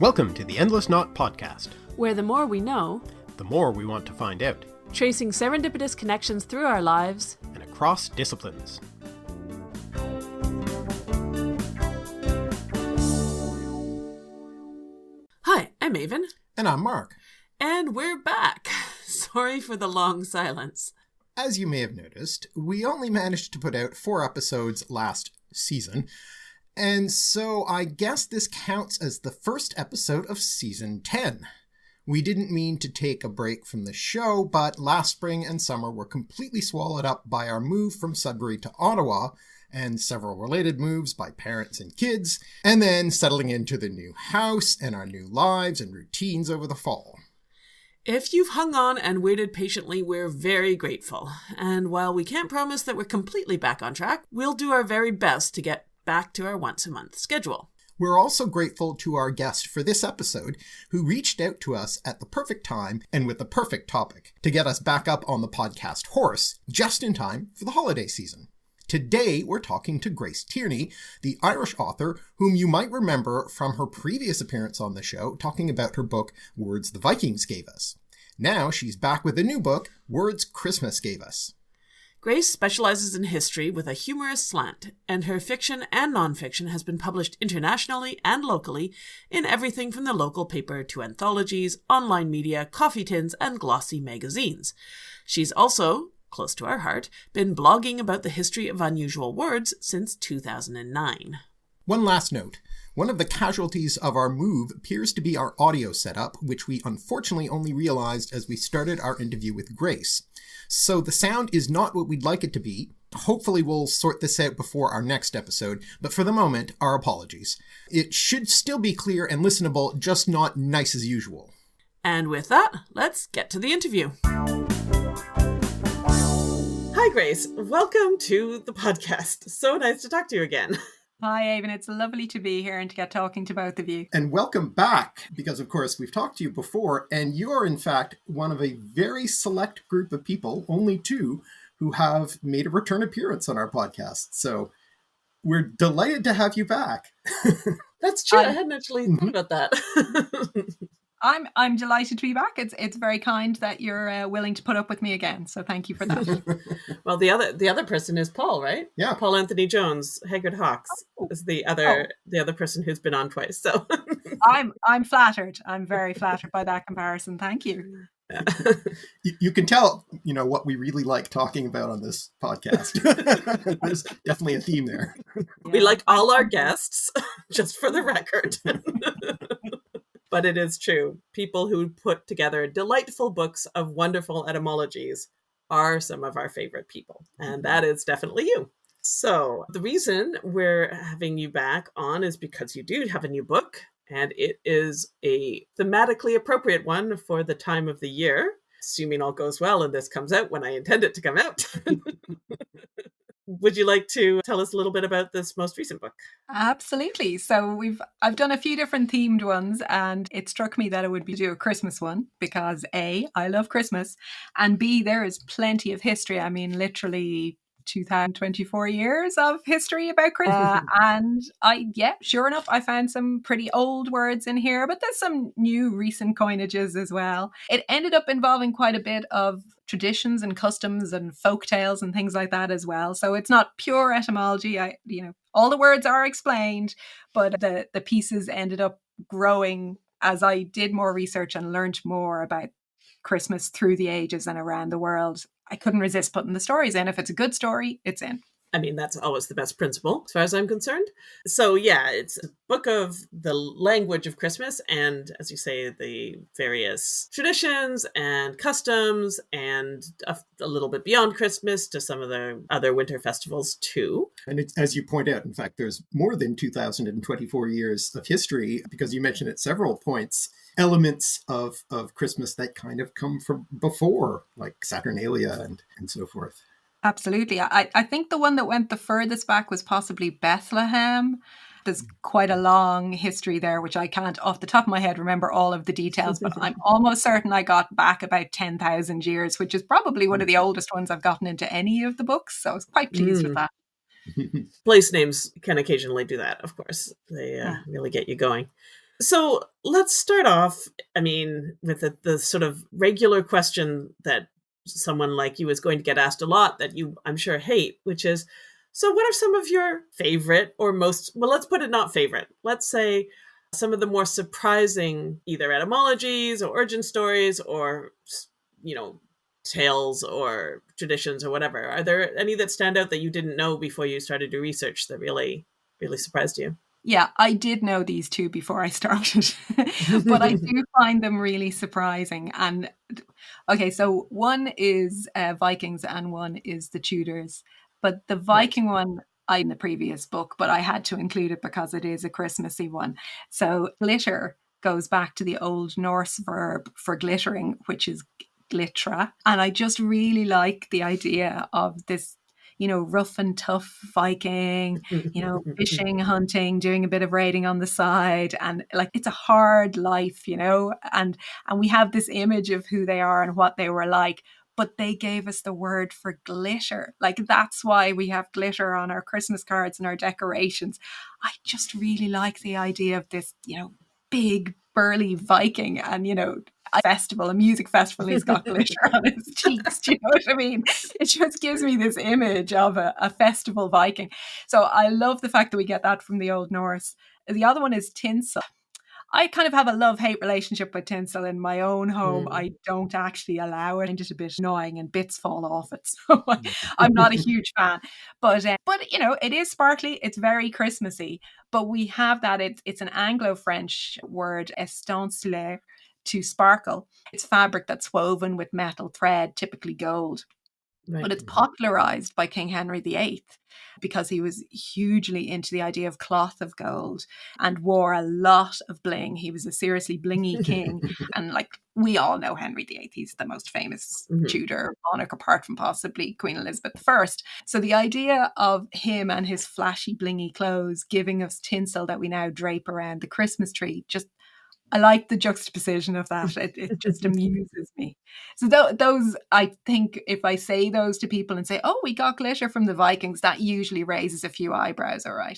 Welcome to the Endless Knot Podcast, where the more we know, the more we want to find out, tracing serendipitous connections through our lives and across disciplines. Hi, I'm Maven. And I'm Mark. And we're back. Sorry for the long silence. As you may have noticed, we only managed to put out 4 episodes last season, and so I guess this counts as the first episode of Season 10. We didn't mean to take a break from the show, but last spring and summer were completely swallowed up by our move from Sudbury to Ottawa, and several related moves by parents and kids, and then settling into the new house and our new lives and routines over the fall. If you've hung on and waited patiently, we're very grateful. And while we can't promise that we're completely back on track, we'll do our very best to get back to our once-a-month schedule. We're also grateful to our guest for this episode, who reached out to us at the perfect time and with the perfect topic to get us back up on the podcast horse just in time for the holiday season. Today, we're talking to Grace Tierney, the Irish author whom you might remember from her previous appearance on the show, talking about her book, Words the Vikings Gave Us. Now she's back with a new book, Words Christmas Gave Us. Grace specializes in history with a humorous slant, and her fiction and nonfiction has been published internationally and locally in everything from the local paper to anthologies, online media, coffee tins, and glossy magazines. She's also, close to our heart, been blogging about the history of unusual words since 2009. One last note. One of the casualties of our move appears to be our audio setup, which we unfortunately only realized as we started our interview with Grace. So the sound is not what we'd like it to be. Hopefully we'll sort this out before our next episode, but for the moment, our apologies. It should still be clear and listenable, just not nice as usual. And with that, let's get to the interview. Hi, Grace. Welcome to the podcast. So nice to talk to you again. Hi, Aven. It's lovely to be here and to get talking to both of you. And welcome back, because of course we've talked to you before, and you're in fact one of a very select group of people, only 2, who have made a return appearance on our podcast. So we're delighted to have you back. That's true. I hadn't actually thought about that. I'm delighted to be back. It's very kind that you're willing to put up with me again. So thank you for that. Well, the other person is Paul, right? Yeah. Paul Anthony Jones, Haggard Hawks, is the other person who's been on twice. So I'm flattered. I'm very flattered by that comparison. Thank you. Yeah. You can tell, what we really like talking about on this podcast. There's definitely a theme there. We like all our guests, just for the record. But it is true. People who put together delightful books of wonderful etymologies are some of our favorite people. And that is definitely you. So the reason we're having you back on is because you do have a new book. And it is a thematically appropriate one for the time of the year, assuming all goes well and this comes out when I intend it to come out. Would you like to tell us a little bit about this most recent book? Absolutely. So I've done a few different themed ones, and it struck me that it would be do a Christmas one because A, I love Christmas, and B, there is plenty of history. I mean, literally 2024 years of history about Christmas. And sure enough, I found some pretty old words in here, but there's some new recent coinages as well. It ended up involving quite a bit of traditions and customs and folk tales and things like that as well. So it's not pure etymology. All the words are explained, but the pieces ended up growing as I did more research and learned more about Christmas through the ages and around the world. I couldn't resist putting the stories in. If it's a good story, it's in. I mean, that's always the best principle, as far as I'm concerned. So yeah, it's a book of the language of Christmas and, as you say, the various traditions and customs and a little bit beyond Christmas to some of the other winter festivals too. And it's, as you point out, in fact, there's more than 2024 years of history, because you mentioned at several points elements of Christmas that kind of come from before, like Saturnalia and so forth. Absolutely. I think the one that went the furthest back was possibly Bethlehem. There's quite a long history there, which I can't off the top of my head remember all of the details, but I'm almost certain I got back about 10,000 years, which is probably one of the oldest ones I've gotten into any of the books. So I was quite pleased with that. Place names can occasionally do that, of course. They really get you going. So let's start off, I mean, with the sort of regular question that someone like you is going to get asked a lot that you, I'm sure, hate, which is, so what are some of your favorite or most, well, let's put it not favorite. Let's say some of the more surprising either etymologies or origin stories or, you know, tales or traditions or whatever. Are there any that stand out that you didn't know before you started your research that really, really surprised you? Yeah, I did know these two before I started, but I do find them really surprising. And okay, so one is Vikings and one is the Tudors. But the Right. Viking one, I in the previous book, but I had to include it because it is a Christmassy one. So glitter goes back to the Old Norse verb for glittering, which is glittra. And I just really like the idea of this, rough and tough Viking, fishing, hunting, doing a bit of raiding on the side. And like, it's a hard life, and we have this image of who they are and what they were like. But they gave us the word for glitter. Like, that's why we have glitter on our Christmas cards and our decorations. I just really like the idea of this, big burly Viking and, a music festival, and he's got glitter on his cheeks. Do you know what I mean? It just gives me this image of a festival Viking. So I love the fact that we get that from the Old Norse. The other one is tinsel. I kind of have a love-hate relationship with tinsel in my own home. I don't actually allow it. It's a bit annoying and bits fall off it. So I'm not a huge fan. But it is sparkly. It's very Christmassy. But we have that. It's an Anglo-French word, estancelaire, to sparkle. It's fabric that's woven with metal thread, typically gold. Right. But it's popularized by King Henry VIII because he was hugely into the idea of cloth of gold and wore a lot of bling. He was a seriously blingy king. And like we all know Henry VIII, he's the most famous Tudor monarch apart from possibly Queen Elizabeth I. So the idea of him and his flashy blingy clothes giving us tinsel that we now drape around the Christmas tree, just I like the juxtaposition of that. It just amuses me. So those, I think if I say those to people and say, oh, we got glitter from the Vikings, that usually raises a few eyebrows, all right.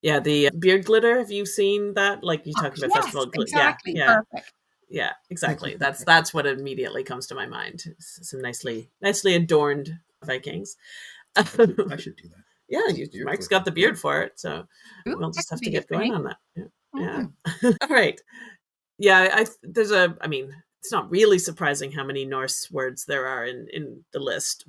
Yeah, the beard glitter. Have you seen that? Like you talked about Yes, festival glitter. exactly. Yeah, yeah. Perfect. Yeah, exactly. That's what immediately comes to my mind. Some nicely adorned Vikings. I should do that. Yeah, Mike's got the beard for it, so Ooh, we'll that just could have to be get it for going me. on that. Yeah. All right. Yeah, I mean, it's not really surprising how many Norse words there are in the list,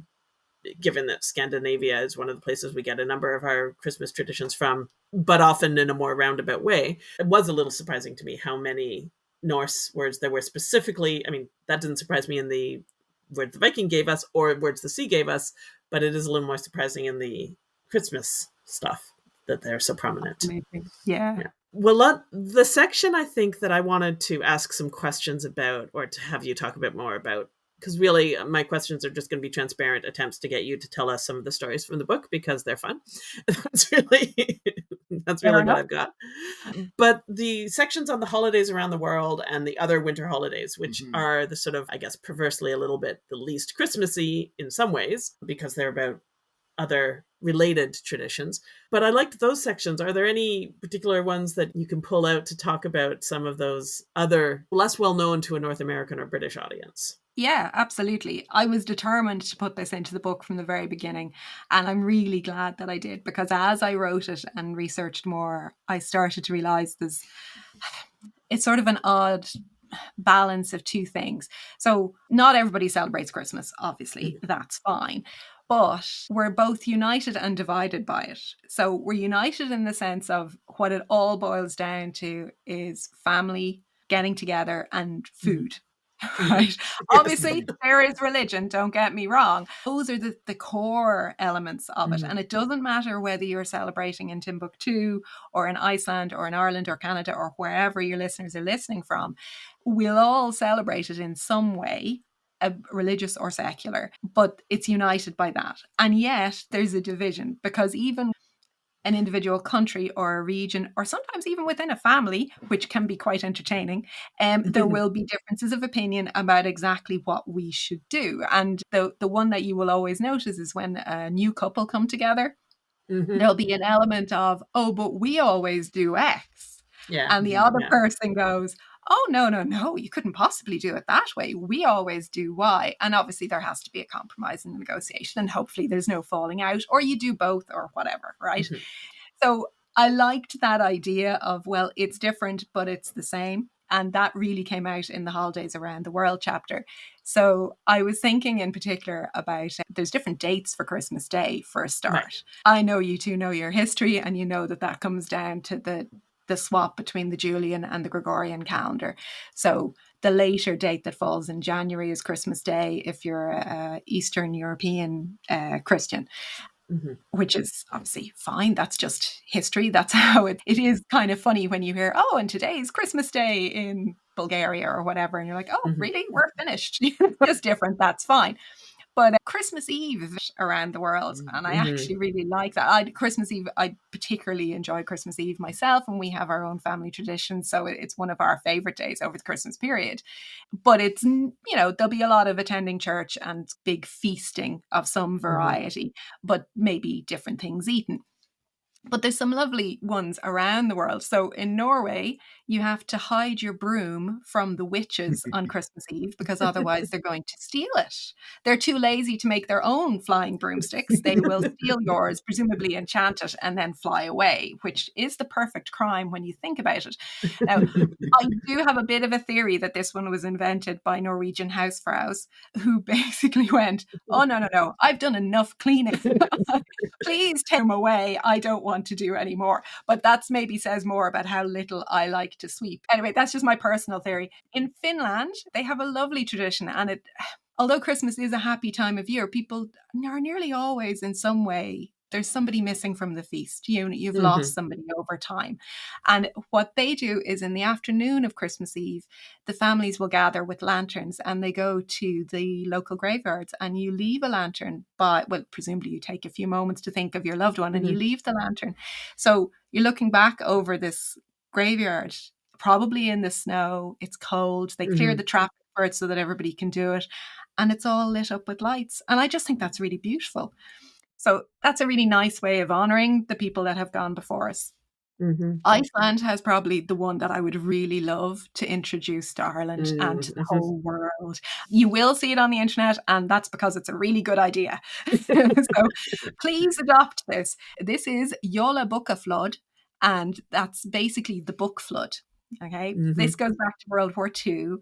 given that Scandinavia is one of the places we get a number of our Christmas traditions from, but often in a more roundabout way. It was a little surprising to me how many Norse words there were specifically. I mean, that didn't surprise me in the words the Viking gave us or words the sea gave us, but it is a little more surprising in the Christmas stuff that they're so prominent. Yeah. Well, the section I think that I wanted to ask some questions about or to have you talk a bit more about, because really my questions are just going to be transparent attempts to get you to tell us some of the stories from the book because they're fun. That's really what I've got. But the sections on the holidays around the world and the other winter holidays, which are the sort of, I guess, perversely a little bit the least Christmassy in some ways because they're about other related traditions. But I liked those sections. Are there any particular ones that you can pull out to talk about some of those other less well known to a North American or British audience? Yeah, absolutely. I was determined to put this into the book from the very beginning. And I'm really glad that I did because as I wrote it and researched more, I started to realize it's sort of an odd balance of two things. So not everybody celebrates Christmas, obviously. That's fine. But we're both united and divided by it. So we're united in the sense of what it all boils down to is family getting together and food. Right. Yes. Obviously, there is religion, don't get me wrong. Those are the core elements of it. And it doesn't matter whether you're celebrating in Timbuktu or in Iceland or in Ireland or Canada or wherever your listeners are listening from. We'll all celebrate it in some way, religious or secular, but it's united by that. And yet there's a division because even an individual country or a region, or sometimes even within a family, which can be quite entertaining, there will be differences of opinion about exactly what we should do. And the one that you will always notice is when a new couple come together, there'll be an element of, oh, but we always do X. Yeah. And the other person goes, oh, no, you couldn't possibly do it that way. We always do Y. And obviously there has to be a compromise in the negotiation, and hopefully there's no falling out, or you do both or whatever, right? Mhm. So I liked that idea of, well, it's different, but it's the same. And that really came out in the Holidays Around the World chapter. So I was thinking in particular about there's different dates for Christmas Day for a start. Right. I know you two know your history, and you know that comes down to the swap between the Julian and the Gregorian calendar. So the later date that falls in January is Christmas Day if you're a Eastern European Christian. Mm-hmm. Which is obviously fine. That's just history. That's how it is kind of funny when you hear, oh, and today's Christmas Day in Bulgaria or whatever. And you're like, oh, really? We're finished. It's different. That's fine. But Christmas Eve around the world, and I actually really like that. Christmas Eve, I particularly enjoy Christmas Eve myself, and we have our own family tradition, so it's one of our favorite days over the Christmas period. But it's, there'll be a lot of attending church and big feasting of some variety, but maybe different things eaten. But there's some lovely ones around the world. So in Norway, you have to hide your broom from the witches on Christmas Eve because otherwise they're going to steal it. They're too lazy to make their own flying broomsticks. They will steal yours, presumably enchant it, and then fly away, which is the perfect crime when you think about it. Now, I do have a bit of a theory that this one was invented by Norwegian housefrows who basically went, oh, no, I've done enough cleaning. Please take them away. I don't want to do anymore. But that's maybe says more about how little I like to sweep. Anyway, that's just my personal theory. In Finland, they have a lovely tradition, and although Christmas is a happy time of year, people are nearly always in some way, there's somebody missing from the feast. You've lost somebody over time. And what they do is in the afternoon of Christmas Eve, the families will gather with lanterns and they go to the local graveyards, and you leave a lantern presumably you take a few moments to think of your loved one and you leave the lantern. So you're looking back over this graveyard, probably in the snow. It's cold. They clear the traffic for it so that everybody can do it. And it's all lit up with lights. And I just think that's really beautiful. So that's a really nice way of honouring the people that have gone before us. Iceland has probably the one that I would really love to introduce to Ireland and to the whole world. You will see it on the internet, and that's because it's a really good idea. So please adopt this. This is Jóla Bókaflóð, and that's basically the book flood. Okay, this goes back to World War II,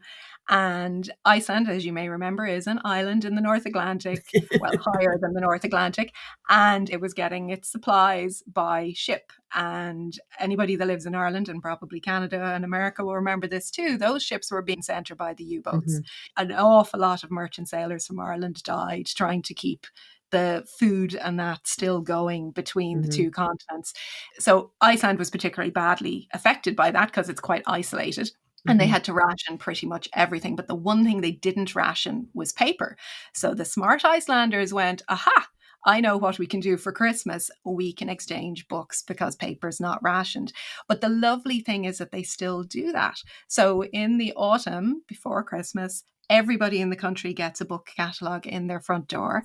and Iceland, as you may remember, is an island in the North Atlantic, well, higher than the North Atlantic, and it was getting its supplies by ship. And anybody that lives in Ireland and probably Canada and America will remember this too. Those ships were being sent by the U-boats. An awful lot of merchant sailors from Ireland died trying to keep the food and that still going between the two continents. So Iceland was particularly badly affected by that because it's quite isolated. And they had to ration pretty much everything. But the one thing they didn't ration was paper. So the smart Icelanders went, aha, I know what we can do for Christmas. We can exchange books because paper's not rationed. But the lovely thing is that they still do that. So in the autumn before Christmas, everybody in the country gets a book catalogue in their front door.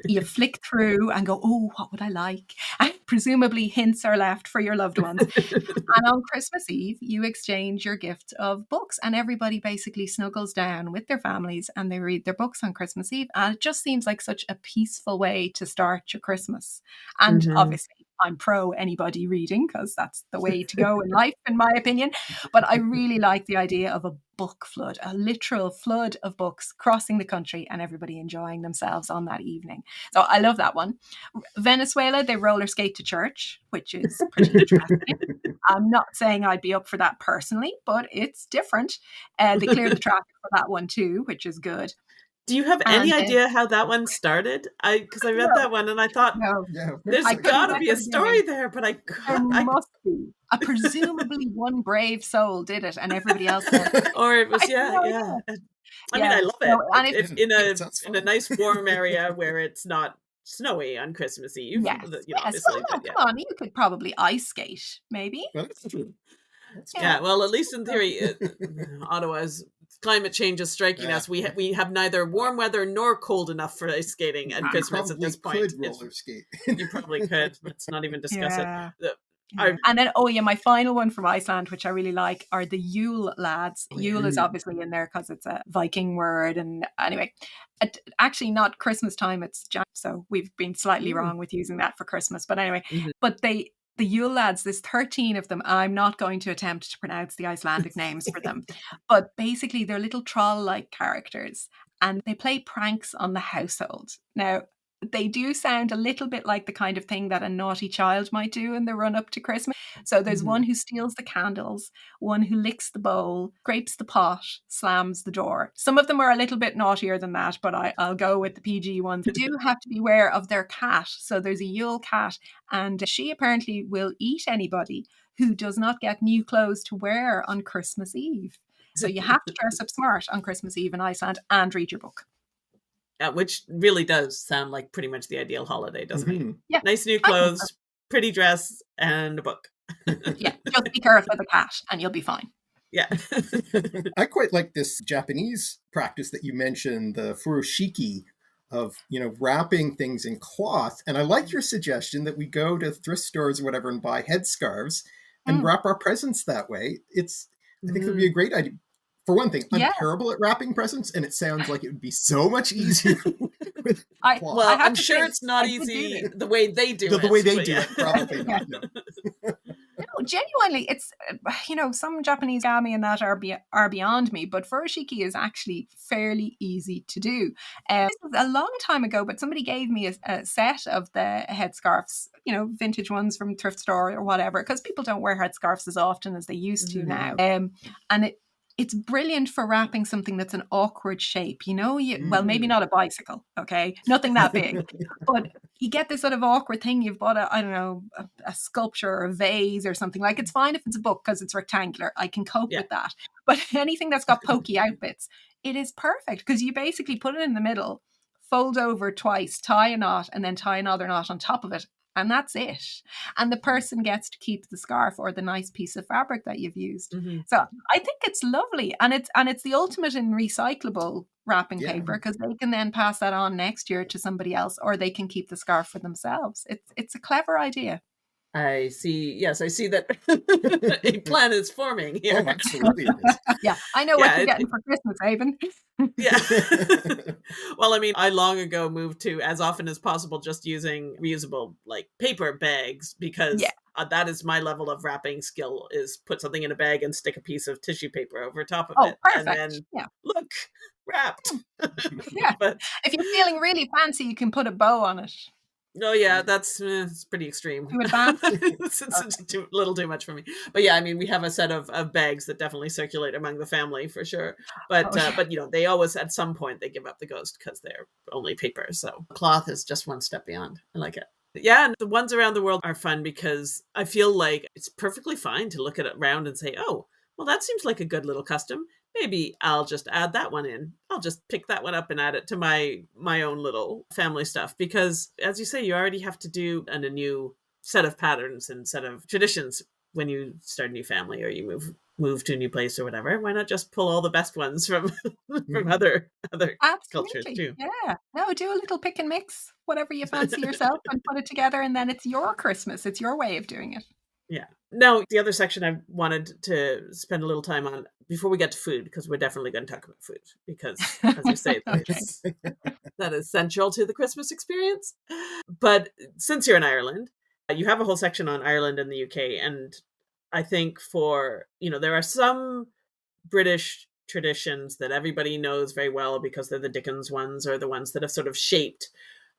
You flick through and go, oh, what would I like? And presumably hints are left for your loved ones. And on Christmas Eve, you exchange your gift of books, and everybody basically snuggles down with their families and they read their books on Christmas Eve. And it just seems like such a peaceful way to start your Christmas. And obviously, I'm pro anybody reading because that's the way to go in life, in my opinion. But I really like the idea of a book flood, a literal flood of books crossing the country and everybody enjoying themselves on that evening. So I love that one. Venezuela, they roller skate to church, which is pretty interesting. I'm not saying I'd be up for that personally, but it's different. They clear the traffic for that one too, which is good. Do you have any idea how that one started? Because I read that one and I thought, there's got to be a story there, but there must be. Presumably one brave soul did it and everybody else did. Or it was, I mean, I love it. In a nice warm area where it's not snowy on Christmas Eve. Yes. Obviously, come on, you could probably ice skate, maybe. Well, at least in theory, Ottawa's climate change is striking us. We have neither warm weather nor cold enough for ice skating at Christmas at this point. Could roller skate. You probably could. Let's not even discuss it. And then, oh yeah, my final one from Iceland, which I really like, are the Yule lads. Yule is obviously in there because it's a Viking word. And anyway, actually not Christmas time, it's Jan. So we've been slightly wrong with using that for Christmas. But anyway, but the Yule lads, there's 13 of them. I'm not going to attempt to pronounce the Icelandic names for them. But basically, they're little troll-like characters. And they play pranks on the household. Now, they do sound a little bit like the kind of thing that a naughty child might do in the run up to Christmas. So there's one who steals the candles, one who licks the bowl, scrapes the pot, slams the door. Some of them are a little bit naughtier than that, but I'll go with the PG ones. You do have to be aware of their cat. So there's a Yule cat, and she apparently will eat anybody who does not get new clothes to wear on Christmas Eve. So you have to dress up smart on Christmas Eve in Iceland and read your book. Which really does sound like pretty much the ideal holiday, doesn't it? Yeah. Nice new clothes, pretty dress, and a book. Yeah, just be careful of the cat and you'll be fine. Yeah. I quite like this Japanese practice that you mentioned, the furoshiki, of, wrapping things in cloth. And I like your suggestion that we go to thrift stores or whatever and buy headscarves and wrap our presents that way. I think it would be a great idea. For one thing, I'm terrible at wrapping presents, and it sounds like it would be so much easier with cloth. Well, I'm sure it's not easy the way they do it. The way they do it, probably not. No. No, genuinely, it's, some Japanese origami and that are beyond me, but furoshiki is actually fairly easy to do. This was a long time ago, but somebody gave me a set of the headscarves, vintage ones from thrift store or whatever, because people don't wear headscarves as often as they used to now. And it's brilliant for wrapping something that's an awkward shape, well, maybe not a bicycle, okay? Nothing that big. But you get this sort of awkward thing. You've bought a sculpture or a vase or something. Like, it's fine if it's a book because it's rectangular. I can cope with that. But anything that's got pokey outbits, it is perfect because you basically put it in the middle, fold over twice, tie a knot, and then tie another knot on top of it. And that's it. And the person gets to keep the scarf or the nice piece of fabric that you've used. So I think it's lovely. And it's the ultimate in recyclable wrapping paper, because they can then pass that on next year to somebody else, or they can keep the scarf for themselves. It's a clever idea. I see. Yes, I see that a plan is forming here. Oh, absolutely. Yeah, I know what you're getting for Christmas, Haven. Yeah. Well, I long ago moved to, as often as possible, just using reusable paper bags, because that is my level of wrapping skill, is put something in a bag and stick a piece of tissue paper over top of it. Perfect. And then look, wrapped. Yeah. But if you're feeling really fancy, you can put a bow on it. Oh yeah, that's it's pretty extreme. Too advanced? It's a little too much for me. But yeah, we have a set of bags that definitely circulate among the family for sure. But but they always, at some point, they give up the ghost because they're only paper. So cloth is just one step beyond. I like it. Yeah, and the ones around the world are fun because I feel like it's perfectly fine to look at it around and say, oh, well, that seems like a good little custom. Maybe I'll just add that one in. I'll just pick that one up and add it to my own little family stuff. Because, as you say, you already have to do a new set of patterns and set of traditions when you start a new family or you move to a new place or whatever. Why not just pull all the best ones from other cultures too? Yeah. No, do a little pick and mix, whatever you fancy yourself, and put it together, and then it's your Christmas. It's your way of doing it. Yeah. Now, the other section I wanted to spend a little time on before we get to food, because we're definitely going to talk about food, because, as you say, that is central to the Christmas experience. But since you're in Ireland, you have a whole section on Ireland and the UK. And I think there are some British traditions that everybody knows very well because they're the Dickens ones, or the ones that have sort of shaped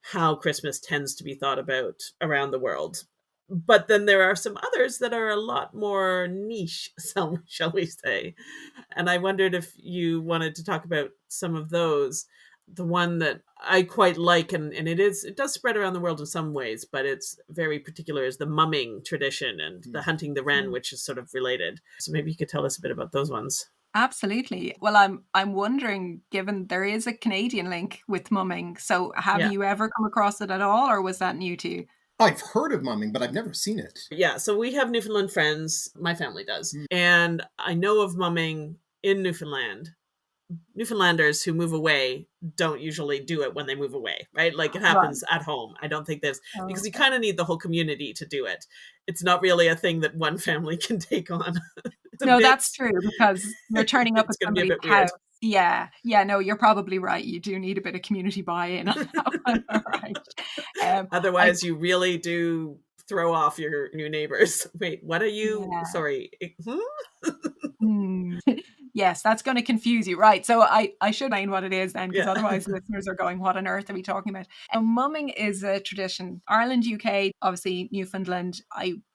how Christmas tends to be thought about around the world. But then there are some others that are a lot more niche, shall we say. And I wondered if you wanted to talk about some of those. The one that I quite like, and it does spread around the world in some ways, but it's very particular, is the mumming tradition and the hunting the wren, which is sort of related. So maybe you could tell us a bit about those ones. Absolutely. Well, I'm wondering, given there is a Canadian link with mumming, so have you ever come across it at all, or was that new to you? I've heard of mumming, but I've never seen it. Yeah, so we have Newfoundland friends. My family does. And I know of mumming in Newfoundland, Newfoundlanders who move away don't usually do it when they move away, right? Like it Right. happens at home. I don't think there's, because you kind of need the whole community to do it. It's not really a thing that one family can take on. No, that's true, because you're turning up It's at going to be a somebody's bit weird. house. Yeah, no, you're probably right. You do need a bit of community buy-in on that one. All right. Otherwise, you really do throw off your new neighbors. Wait, what are you? Yeah. Sorry. Yes, that's going to confuse you. Right. So I should explain what it is then, because Yeah. otherwise listeners are going, what on earth are we talking about? Mumming is a tradition. Ireland, UK, obviously Newfoundland,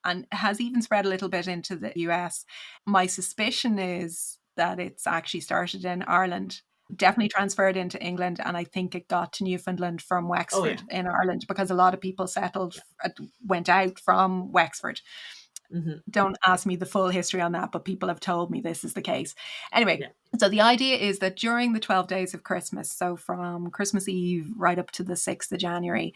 and has even spread a little bit into the US. My suspicion is that it's actually started in Ireland, definitely transferred into England, and I think it got to Newfoundland from Wexford in Ireland, because a lot of people went out from Wexford. Don't ask me the full history on that, but people have told me this is the case. Anyway, so the idea is that during the 12 days of Christmas, so from Christmas Eve right up to the 6th of January,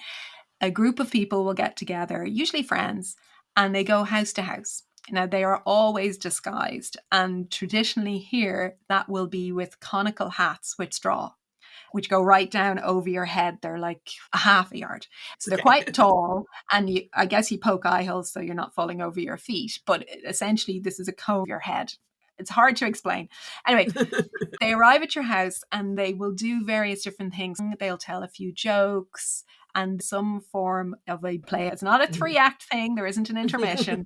a group of people will get together, usually friends, and they go house to house. Now, they are always disguised, and traditionally here, that will be with conical hats with straw, which go right down over your head. They're like a half a yard. So they're quite tall, and I guess you poke eye holes so you're not falling over your feet. But essentially, this is a cone over your head. It's hard to explain. Anyway, they arrive at your house and they will do various different things. They'll tell a few jokes and some form of a play. It's not a 3-act thing. There isn't an intermission.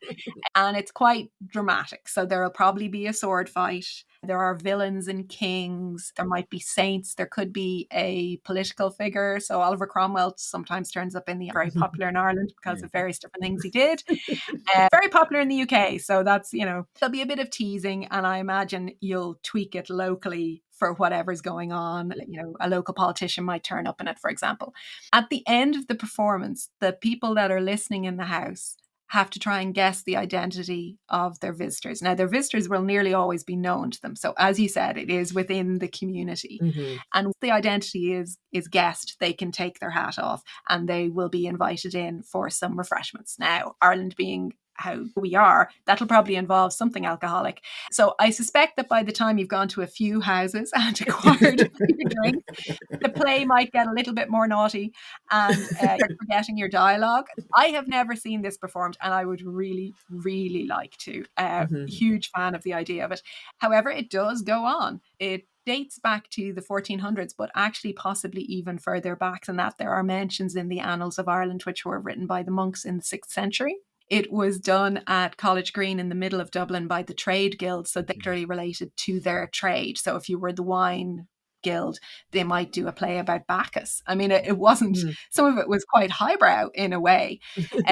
And it's quite dramatic. So there'll probably be a sword fight. There are villains and kings. There might be saints. There could be a political figure. So Oliver Cromwell sometimes turns up very popular in Ireland because of various different things he did. Very popular in the UK. So that's, there'll be a bit of teasing, and I imagine you'll tweak it locally for whatever's going on. A local politician might turn up in it, for example. At the end of the performance, the people that are listening in the house have to try and guess the identity of their visitors. Now, their visitors will nearly always be known to them. So as you said, it is within the community. And if the identity is guessed, they can take their hat off and they will be invited in for some refreshments. Now, Ireland being how we are, that'll probably involve something alcoholic. So I suspect that by the time you've gone to a few houses and acquired a few drinks, the play might get a little bit more naughty and you're forgetting your dialogue. I have never seen this performed, and I would really, really like to. Huge fan of the idea of it. However, it does go on. It dates back to the 1400s, but actually possibly even further back than that. There are mentions in the Annals of Ireland, which were written by the monks in the 6th century. It was done at College Green in the middle of Dublin by the trade guild, so they're literally related to their trade. So if you were the wine guild, they might do a play about Bacchus. I mean, it wasn't, some of it was quite highbrow in a way.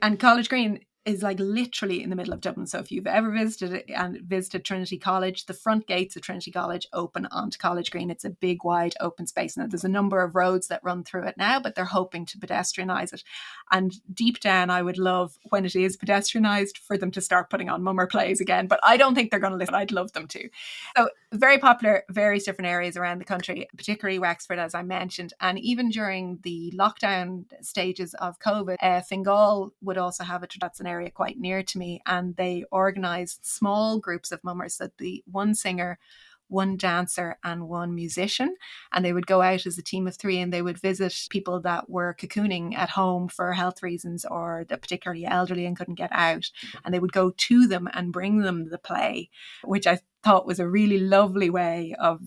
And College Green is like literally in the middle of Dublin. So if you've ever visited Trinity College, the front gates of Trinity College open onto College Green. It's a big, wide, open space. Now, there's a number of roads that run through it now, but they're hoping to pedestrianise it. And deep down, I would love, when it is pedestrianised, for them to start putting on mummer plays again. But I don't think they're going to listen. I'd love them to. So very popular, various different areas around the country, particularly Wexford, as I mentioned. And even during the lockdown stages of COVID, Fingal would also have that's an area quite near to me, and they organised small groups of mummers, that the one singer, one dancer and one musician, and they would go out as a team of 3 and they would visit people that were cocooning at home for health reasons or that particularly elderly and couldn't get out, and they would go to them and bring them the play, which I thought was a really lovely way of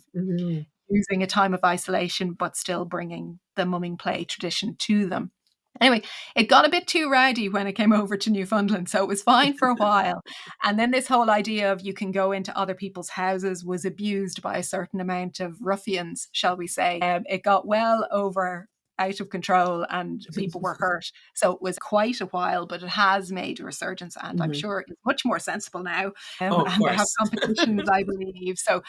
using a time of isolation but still bringing the mumming play tradition to them. Anyway, it got a bit too rowdy when it came over to Newfoundland, so it was fine for a while. And then this whole idea of you can go into other people's houses was abused by a certain amount of ruffians, shall we say. It got well over out of control and people were hurt. So it was quite a while, but it has made a resurgence, and I'm sure it's much more sensible now. And they have competitions, I believe. So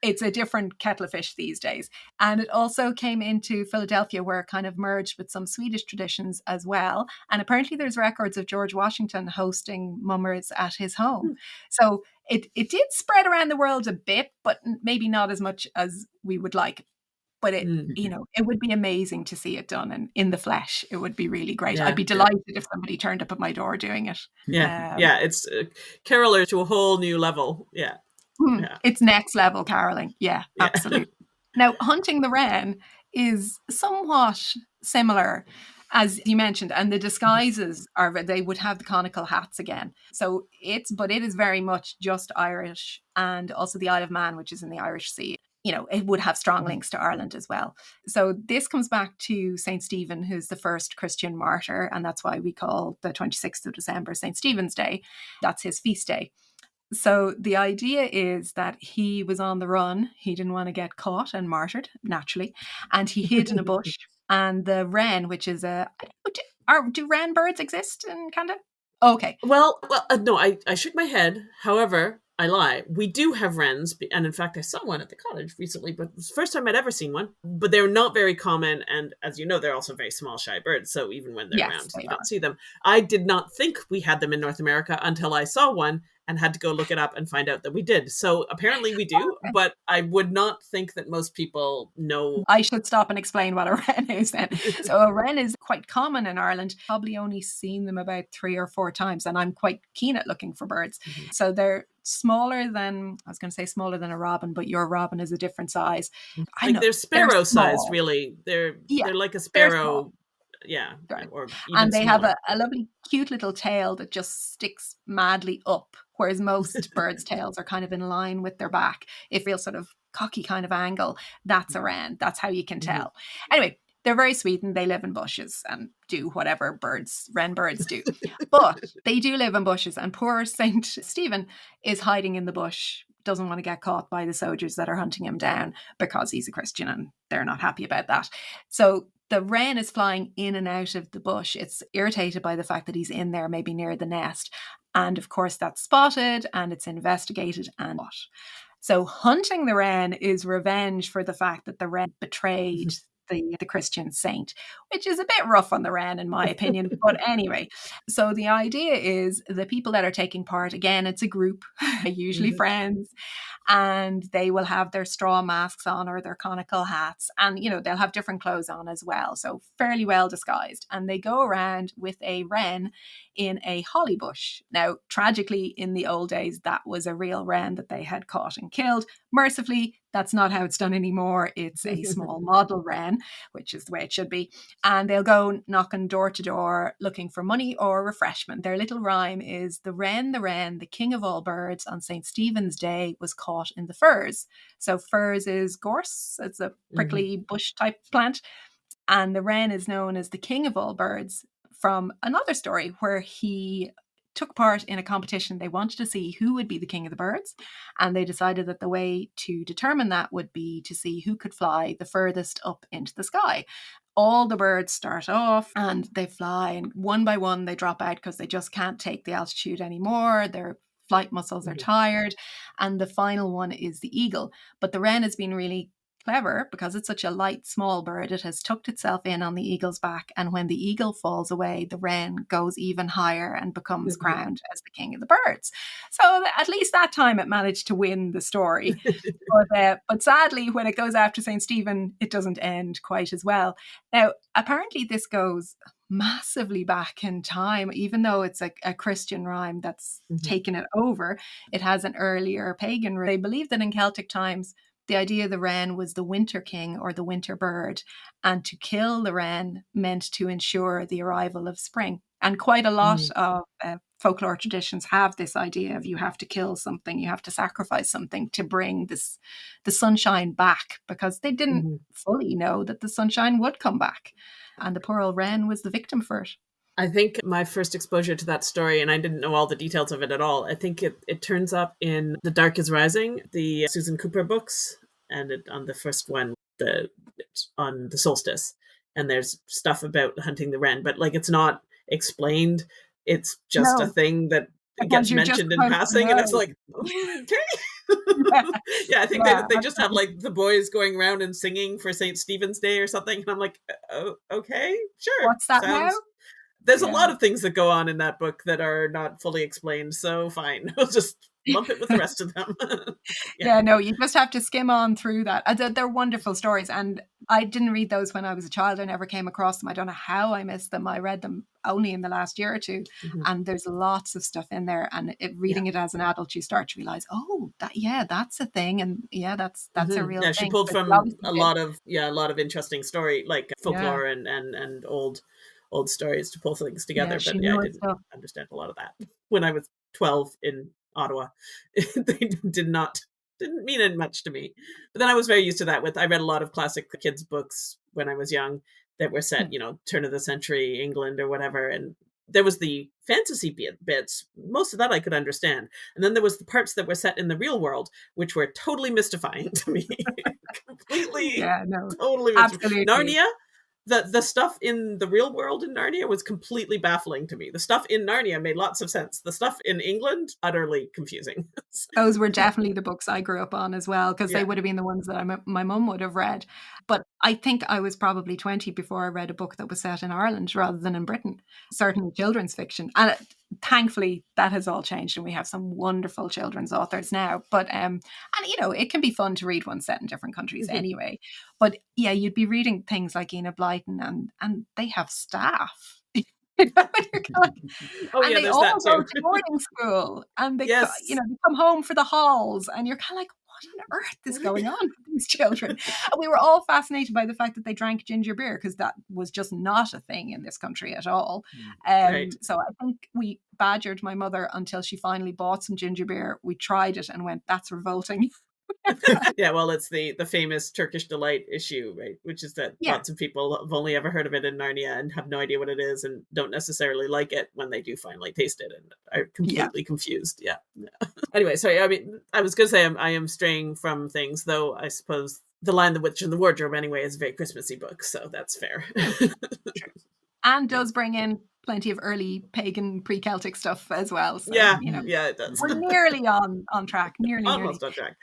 it's a different kettle of fish these days. And it also came into Philadelphia, where it kind of merged with some Swedish traditions as well. And apparently there's records of George Washington hosting mummers at his home. So it did spread around the world a bit, but maybe not as much as we would like. But it would be amazing to see it done and in the flesh. It would be really great. I'd be delighted if somebody turned up at my door doing it. It's caroler to a whole new level. It's next level caroling. Yeah, absolutely. Now, hunting the wren is somewhat similar, as you mentioned, and the disguises they would have the conical hats again. So but it is very much just Irish, and also the Isle of Man, which is in the Irish Sea. It would have strong links to Ireland as well. So this comes back to St. Stephen, who's the first Christian martyr, and that's why we call the 26th of December St. Stephen's Day. That's his feast day. So the idea is that he was on the run. He didn't want to get caught and martyred, naturally, and he hid in a bush. And the wren, which is do wren birds exist in Canada? Okay. Well, no, I shook my head. However, I lie. We do have wrens, and in fact, I saw one at the cottage recently, but it was the first time I'd ever seen one. But they're not very common, and as you know, they're also very small, shy birds, so even when they're around, you don't see them. I did not think we had them in North America until I saw one and had to go look it up and find out that we did. So apparently we do, but I would not think that most people know. I should stop and explain what a wren is then. So a wren is quite common in Ireland. Probably only seen them about 3 or 4 times, and I'm quite keen at looking for birds. Mm-hmm. So they're smaller than a robin, but your robin is a different size. They're sparrow size, really. They're like a sparrow. Yeah. Right. And they have a lovely, cute little tail that just sticks madly up, whereas most birds' tails are kind of in line with their back. If real sort of cocky kind of angle, that's a wren. That's how you can tell. Mm-hmm. Anyway, they're very sweet and they live in bushes and do whatever wren birds do. But they do live in bushes, and poor St. Stephen is hiding in the bush, doesn't want to get caught by the soldiers that are hunting him down because he's a Christian and they're not happy about that. So the wren is flying in and out of the bush. It's irritated by the fact that he's in there, maybe near the nest. And of course, that's spotted and it's investigated and what. So hunting the wren is revenge for the fact that the wren betrayed the Christian saint, which is a bit rough on the wren, in my opinion. But anyway, so the idea is the people that are taking part, again, it's a group, usually friends, and they will have their straw masks on or their conical hats, and they'll have different clothes on as well, so fairly well disguised, and they go around with a wren in a holly bush. Now, tragically, in the old days, that was a real wren that they had caught and killed. Mercifully, that's not how it's done anymore. It's a small model wren, which is the way it should be. And they'll go knocking door to door looking for money or refreshment. Their little rhyme is the wren, the king of all birds, on St. Stephen's Day was caught in the furze. So furze is gorse. It's a prickly bush type plant. And the wren is known as the king of all birds from another story where he took part in a competition. They wanted to see who would be the king of the birds, and they decided that the way to determine that would be to see who could fly the furthest up into the sky. All the birds start off and they fly, and one by one they drop out because they just can't take the altitude anymore. Their flight muscles are tired, and the final one is the eagle. But the wren has been really clever because it's such a light, small bird. It has tucked itself in on the eagle's back, and when the eagle falls away, the wren goes even higher and becomes crowned as the king of the birds. So at least that time it managed to win the story. But sadly, when it goes after St. Stephen, it doesn't end quite as well. Now, apparently this goes massively back in time, even though it's a Christian rhyme that's taken it over. It has an earlier pagan rhyme. They believe that in Celtic times, the idea of the wren was the winter king or the winter bird, and to kill the wren meant to ensure the arrival of spring. And quite a lot of folklore traditions have this idea of you have to kill something, you have to sacrifice something to bring the sunshine back, because they didn't fully know that the sunshine would come back. And the poor old wren was the victim for it. I think my first exposure to that story, and I didn't know all the details of it at all, I think it turns up in The Dark is Rising, the Susan Cooper books, and on the first one, on the solstice. And there's stuff about hunting the wren, but it's not explained. It's just a thing that gets mentioned in passing, and it's like, okay. Yeah, I think they just have the boys going around and singing for St. Stephen's Day or something, and I'm like, oh, okay, sure. What's that now? There's a lot of things that go on in that book that are not fully explained, so fine. We'll just lump it with the rest of them. Yeah, no, you just have to skim on through that. They're wonderful stories, and I didn't read those when I was a child. I never came across them. I don't know how I missed them. I read them only in the last year or two. Mhm. And there's lots of stuff in there. And reading it as an adult, you start to realize, oh, that's a thing. And that's a real Yeah, thing. she pulled So she from obviously a did. lot of interesting story, like Yeah. folklore and old stories to pull things together. Yeah, she But yeah, knew I her didn't stuff. understand a lot of that when I was 12 in Ottawa. They didn't mean it much to me. But then I was very used to that. I read a lot of classic kids books when I was young that were set, turn of the century England or whatever, and there was the fantasy bits. Most of that I could understand. And then there was the parts that were set in the real world, which were totally mystifying to me. Completely, Yeah, no, totally mystifying. absolutely. Narnia, the stuff in the real world in Narnia was completely baffling to me. The stuff in Narnia made lots of sense. The stuff in England, utterly confusing. Those were definitely the books I grew up on as well, because they Yeah. would have been the ones that my mum would have read. But I think I was probably 20 before I read a book that was set in Ireland rather than in Britain, certainly children's fiction. And thankfully, that has all changed and we have some wonderful children's authors now. But, and it can be fun to read one set in different countries anyway. But yeah, you'd be reading things like Enid Blyton and they have staff. And you're kind of Oh and yeah, they there's all that go too. to boarding school and they Yes. they come home for the halls and you're kind of like, what on earth is going on with these children? And we were all fascinated by the fact that they drank ginger beer because that was just not a thing in this country at all. Right. So I think we badgered my mother until she finally bought some ginger beer. We tried it and went, that's revolting. Yeah, well, it's the famous Turkish delight issue, right? Which is that Yeah. lots of people have only ever heard of it in Narnia and have no idea what it is and don't necessarily like it when they do finally taste it and are completely confused. Yeah. Anyway, sorry. I mean, I was going to say I am straying from things, though. I suppose The Lion, the Witch, and the Wardrobe, anyway, is a very Christmassy book, so that's fair. And does bring in plenty of early pagan pre-Celtic stuff as well. So, Yeah, yeah, it does. we're nearly on track, nearly. Almost on track.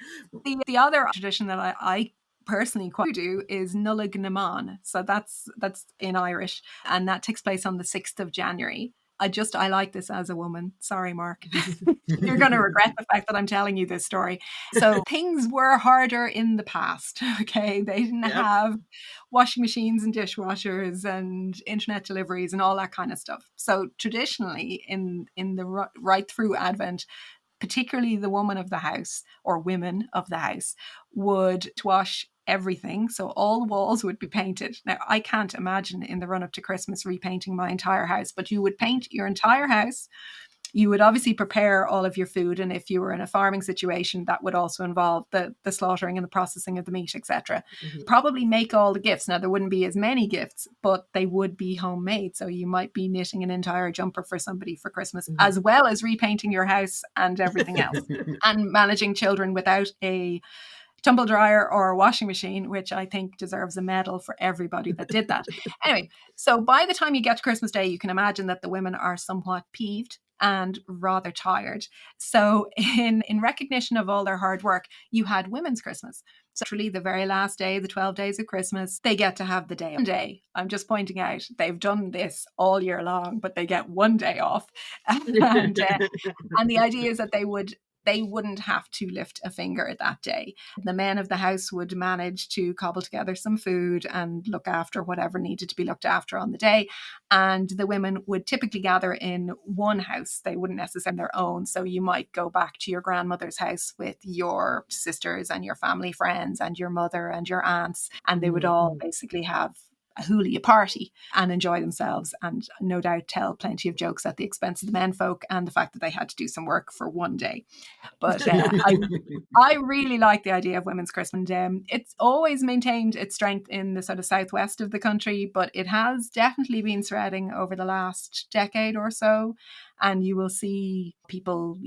The other tradition that I personally quite do is Nullag Naman. So that's in Irish, and that takes place on the 6th of January. I like this as a woman. Sorry, Mark. You're going to regret the fact that I'm telling you this story. So things were harder in the past. Okay. They didn't have washing machines and dishwashers and internet deliveries and all that kind of stuff. So traditionally in the right through Advent, particularly the woman of the house or women of the house would wash everything. So all the walls would be painted. Now, I can't imagine in the run up to Christmas repainting my entire house, but you would paint your entire house. You would obviously prepare all of your food. And if you were in a farming situation, that would also involve the slaughtering and the processing of the meat, etc. Probably make all the gifts. Now, there wouldn't be as many gifts, but they would be homemade. So you might be knitting an entire jumper for somebody for Christmas, as well as repainting your house and everything else and managing children without a tumble dryer or a washing machine, which I think deserves a medal for everybody that did that. Anyway, so by the time you get to Christmas Day, you can imagine that the women are somewhat peeved and rather tired. So in recognition of all their hard work, you had Women's Christmas. So literally the very last day, the 12 days of Christmas, they get to have the day. One day, I'm just pointing out, they've done this all year long, but they get one day off. And the idea is that they wouldn't have to lift a finger that day. The men of the house would manage to cobble together some food and look after whatever needed to be looked after on the day. And the women would typically gather in one house. They wouldn't necessarily have their own. So you might go back to your grandmother's house with your sisters and your family friends and your mother and your aunts. And they would all basically have a hoolie party and enjoy themselves and no doubt tell plenty of jokes at the expense of the men folk and the fact that they had to do some work for one day. But I really like the idea of Women's Christmas. It's always maintained its strength in the sort of southwest of the country, but it has definitely been spreading over the last decade or so. And you will see people,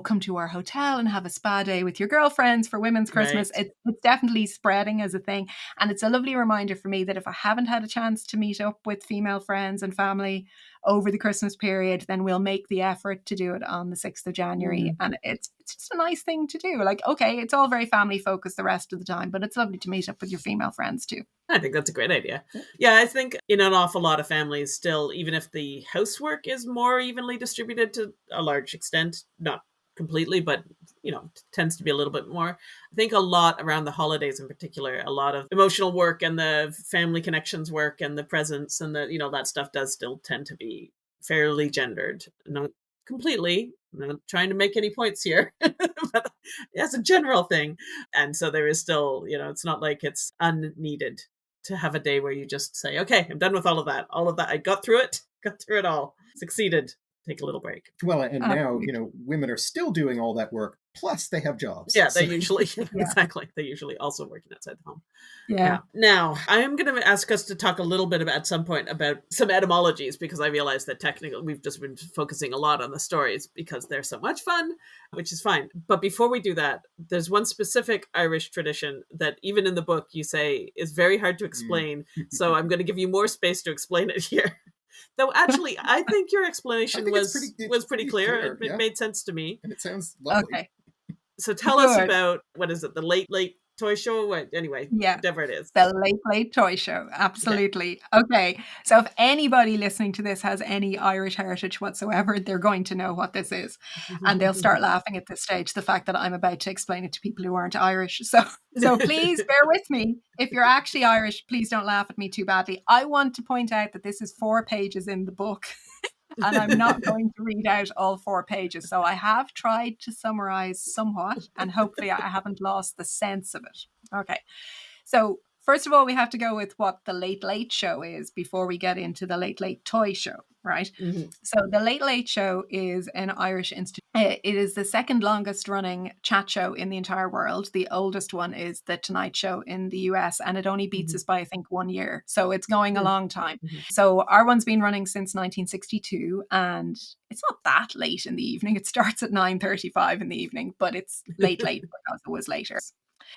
come to our hotel and have a spa day with your girlfriends for Women's Christmas. Right. It's definitely spreading as a thing. And it's a lovely reminder for me that if I haven't had a chance to meet up with female friends and family over the Christmas period, then we'll make the effort to do it on the 6th of January. And it's just a nice thing to do. Like, okay, it's all very family focused the rest of the time, but it's lovely to meet up with your female friends too. I think that's a great idea. Yeah, I think in an awful lot of families still, even if the housework is more evenly distributed to a large extent, not completely, but tends to be a little bit more. I think a lot around the holidays in particular, a lot of emotional work and the family connections work and the presents and that stuff does still tend to be fairly gendered. Not completely, I'm not trying to make any points here, but as a general thing. And so there is still, it's not like it's unneeded to have a day where you just say, okay, I'm done with all of that. I got through it all, succeeded. Take a little break. Well, and now, women are still doing all that work, plus they have jobs. Yeah, they usually, exactly. They usually also working outside the home. Yeah. Now, I am going to ask us to talk a little bit at some point about some etymologies, because I realize that technically we've just been focusing a lot on the stories because they're so much fun, which is fine. But before we do that, there's one specific Irish tradition that even in the book you say is very hard to explain. So I'm going to give you more space to explain it here. Though actually, I think your explanation was pretty clear. It made sense to me. And it sounds lovely. Okay. So tell us about, what is it, the late toy show? Anyway, whatever it is. The late toy show. Absolutely. Okay. So if anybody listening to this has any Irish heritage whatsoever, they're going to know what this is. And they'll start laughing at this stage, the fact that I'm about to explain it to people who aren't Irish. So please bear with me. If you're actually Irish, please don't laugh at me too badly. I want to point out that this is 4 pages in the book. And I'm not going to read out all 4 pages. So I have tried to summarize somewhat, and hopefully I haven't lost the sense of it. Okay. So first of all, we have to go with what the Late Show is before we get into the Late Toy Show, right? Mm-hmm. So the Late Show is an Irish institution. It is the second longest running chat show in the entire world. The oldest one is the Tonight Show in the US, and it only beats us by, I think, 1 year. So it's going a long time. Mm-hmm. So our one's been running since 1962, and it's not that late in the evening. It starts at 9:35 in the evening, but it's late because it was later.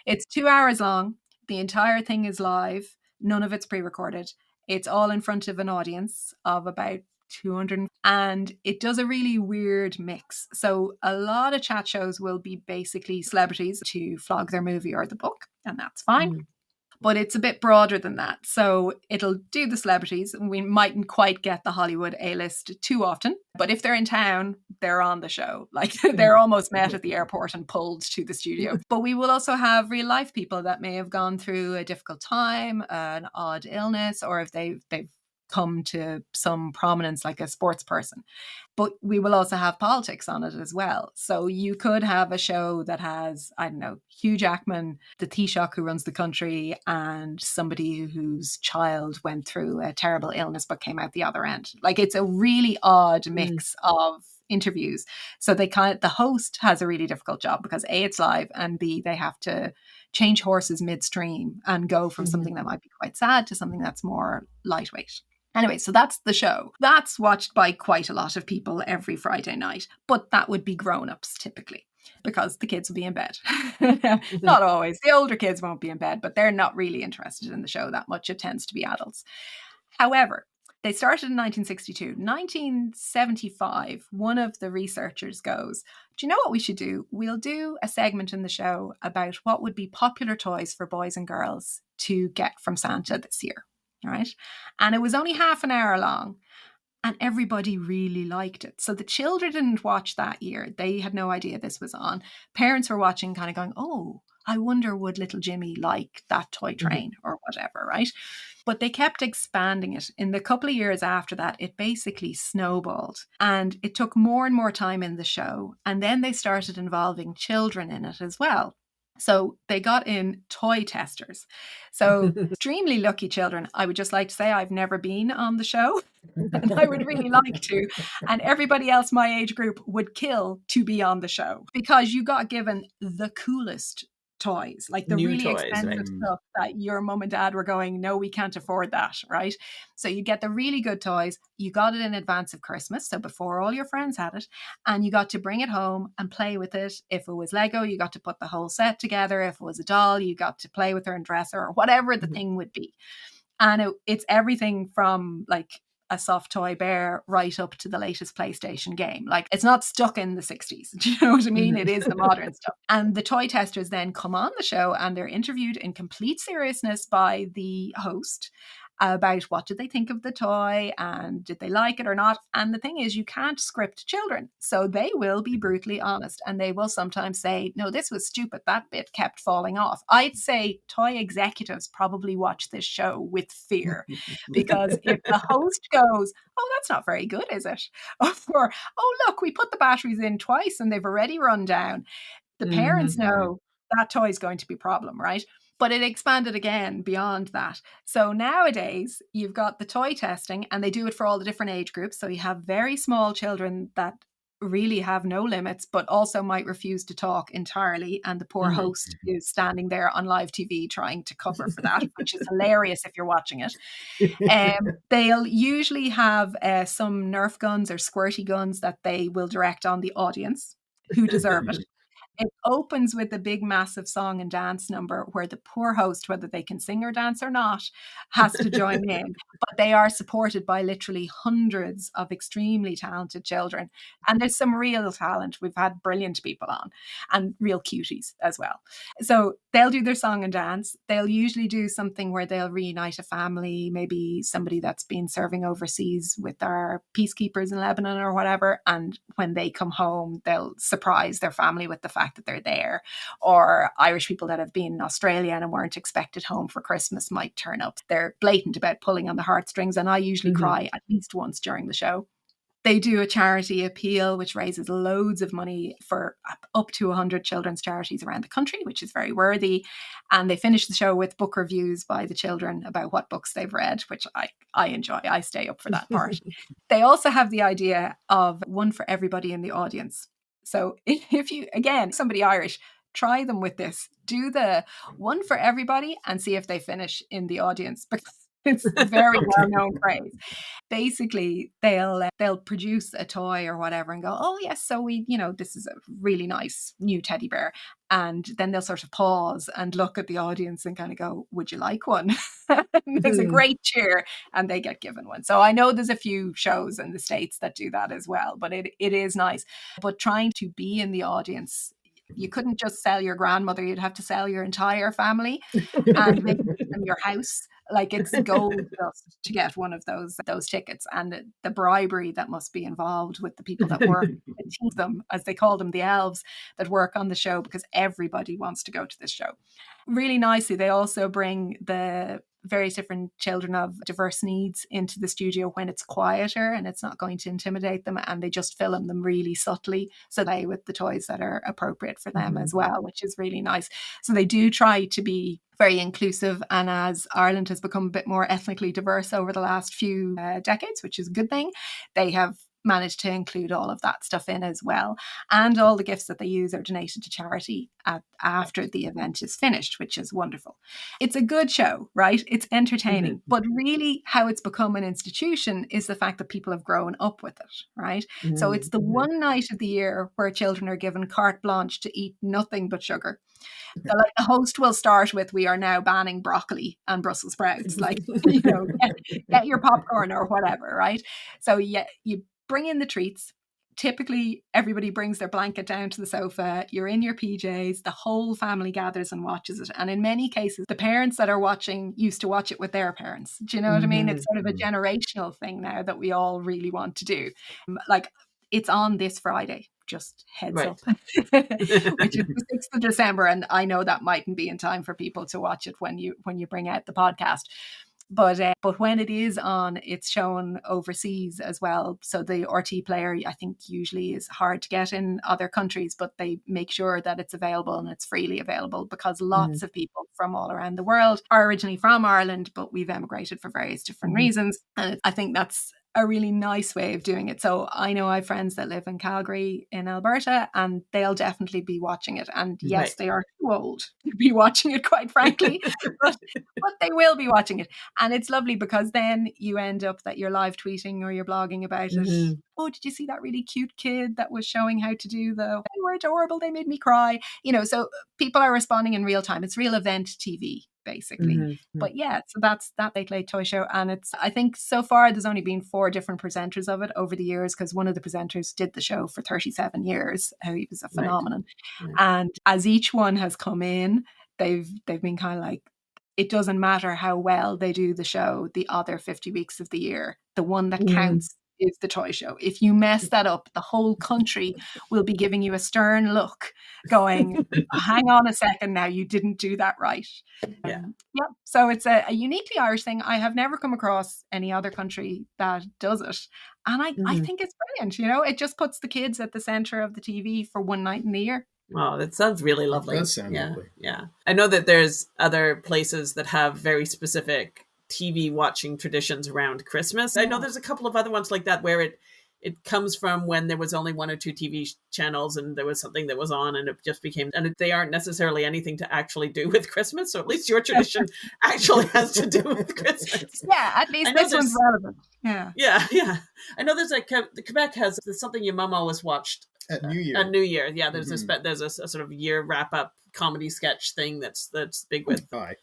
It's 2 hours long. The entire thing is live. None of it's pre-recorded. It's all in front of an audience of about 200. And it does a really weird mix. So a lot of chat shows will be basically celebrities to flog their movie or the book, and that's fine. Mm. But it's a bit broader than that. So it'll do the celebrities. We mightn't quite get the Hollywood A-list too often. But if they're in town, they're on the show. Like they're almost met at the airport and pulled to the studio. But we will also have real life people that may have gone through a difficult time, an odd illness, or if they've come to some prominence like a sports person. But we will also have politics on it as well. So you could have a show that has, I don't know, Hugh Jackman, the Taoiseach who runs the country, and somebody whose child went through a terrible illness but came out the other end. Like it's a really odd mix of interviews. So the host has a really difficult job because A, it's live, and B, they have to change horses midstream and go from something that might be quite sad to something that's more lightweight. Anyway, so that's the show. That's watched by quite a lot of people every Friday night, but that would be grown-ups typically because the kids will be in bed. Not always. The older kids won't be in bed, but they're not really interested in the show that much. It tends to be adults. However, they started in 1962. 1975, one of the researchers goes, do you know what we should do? We'll do a segment in the show about what would be popular toys for boys and girls to get from Santa this year. Right. And it was only half an hour long and everybody really liked it. So the children didn't watch that year. They had no idea this was on. Parents were watching kind of going, oh, I wonder would little Jimmy like that toy train or whatever. Right. But they kept expanding it. In the couple of years after that, it basically snowballed and it took more and more time in the show. And then they started involving children in it as well. So they got in toy testers. So extremely lucky children. I would just like to say I've never been on the show and I would really like to. And everybody else my age group would kill to be on the show because you got given the coolest toys, like the new really toys, expensive right? Stuff that your mum and dad were going, no, we can't afford that, right? So you get the really good toys. You got it in advance of Christmas, so before all your friends had it, and you got to bring it home and play with it. If it was Lego, you got to put the whole set together. If it was a doll, you got to play with her and dress her or whatever the thing would be. And it's everything from like a soft toy bear right up to the latest PlayStation game. Like it's not stuck in the 60s. Do you know what I mean? It is the modern stuff. And the toy testers then come on the show and they're interviewed in complete seriousness by the host. about what did they think of the toy and did they like it or not. And the thing is, you can't script children. So they will be brutally honest, and they will sometimes say, no, this was stupid. That bit kept falling off. I'd say toy executives probably watch this show with fear, because if the host goes, oh, that's not very good, is it? Or, oh, look, we put the batteries in twice and they've already run down. The parents know that toy is going to be a problem, right? But it expanded again beyond that. So nowadays, you've got the toy testing, and they do it for all the different age groups. So you have very small children that really have no limits, but also might refuse to talk entirely. And the poor host is standing there on live TV trying to cover for that, which is hilarious if you're watching it. They'll usually have some Nerf guns or squirty guns that they will direct on the audience who deserve it. It opens with a big, massive song and dance number where the poor host, whether they can sing or dance or not, has to join in. But they are supported by literally hundreds of extremely talented children. And there's some real talent. We've had brilliant people on, and real cuties as well. So they'll do their song and dance. They'll usually do something where they'll reunite a family, maybe somebody that's been serving overseas with our peacekeepers in Lebanon or whatever. And when they come home, they'll surprise their family with the fact that they're there. Or Irish people that have been in Australia and weren't expected home for Christmas might turn up. They're blatant about pulling on the heartstrings, and I usually cry at least once during the show. They do a charity appeal, which raises loads of money for up to 100 children's charities around the country, which is very worthy. And they finish the show with book reviews by the children about what books they've read, which I enjoy. I stay up for that part. They also have the idea of one for everybody in the audience. So if you, again, somebody Irish, try them with this. Do the one for everybody and see if they finish in the audience, because it's a very well-known phrase. Basically, they'll produce a toy or whatever and go, oh yes, so this is a really nice new teddy bear. And then they'll sort of pause and look at the audience and kind of go, would you like one? There's a great cheer, and they get given one. So I know there's a few shows in the States that do that as well, but it is nice. But trying to be in the audience, you couldn't just sell your grandmother, you'd have to sell your entire family and maybe give them your house. Like, it's gold dust to get one of those tickets, and the bribery that must be involved with the people that work, them, as they call them, the elves that work on the show, because everybody wants to go to this show. Really nicely, they also bring the various different children of diverse needs into the studio when it's quieter and it's not going to intimidate them, and they just film them really subtly so they with the toys that are appropriate for them as well, which is really nice. So they do try to be very inclusive, and as Ireland has become a bit more ethnically diverse over the last few decades, which is a good thing, they have managed to include all of that stuff in as well. And all the gifts that they use are donated to charity after the event is finished, which is wonderful. It's a good show, right? It's entertaining. But really how it's become an institution is the fact that people have grown up with it, right? So it's the one night of the year where children are given carte blanche to eat nothing but sugar. So like the host will start with, we are now banning broccoli and Brussels sprouts, like, get your popcorn or whatever, right? So yeah, you bring in the treats. Typically, everybody brings their blanket down to the sofa. You're in your PJs. The whole family gathers and watches it. And in many cases, the parents that are watching used to watch it with their parents. Do you know what I mean? It's sort of a generational thing now that we all really want to do. Like, it's on this Friday, just heads up, which is the 6th of December. And I know that mightn't be in time for people to watch it when you bring out the podcast. But when it is on, it's shown overseas as well. So the RT player, I think, usually is hard to get in other countries, but they make sure that it's available and it's freely available, because lots of people from all around the world are originally from Ireland, but we've emigrated for various different reasons. And I think that's a really nice way of doing it. So I know I have friends that live in Calgary in Alberta, and they'll definitely be watching it. And yes, they are too old to be watching it, quite frankly, but they will be watching it. And it's lovely, because then you end up that you're live tweeting or you're blogging about it. Oh, did you see that really cute kid that was showing how to do they were adorable, they made me cry. So people are responding in real time. It's real event TV, basically. But yeah, so that's that Late Toy Show. And I think so far there's only been 4 different presenters of it over the years, because one of the presenters did the show for 37 years. He was a phenomenon. And as each one has come in, they've been kind of like, it doesn't matter how well they do the show the other 50 weeks of the year. The one that Mm. counts is the toy show. If you mess that up, the whole country will be giving you a stern look going, hang on a second now, you didn't do that right. Yeah. Yeah. So it's a uniquely Irish thing. I have never come across any other country that does it. And I think it's brilliant. You know, it just puts the kids at the center of the TV for one night in the year. Oh, that sounds really lovely. It does sound lovely. Yeah. I know that there's other places that have very specific TV watching traditions around Christmas. I know there's a couple of other ones like that where it comes from when there was only one or two TV channels and there was something that was on and it just became, and they aren't necessarily anything to actually do with Christmas. So at least your tradition actually has to do with Christmas. Yeah, at least this one's relevant. Yeah. Yeah. I know there's the Quebec has something your mom always watched. At New Year. At New Year. Yeah, there's a sort of year wrap up comedy sketch thing that's big with Bye.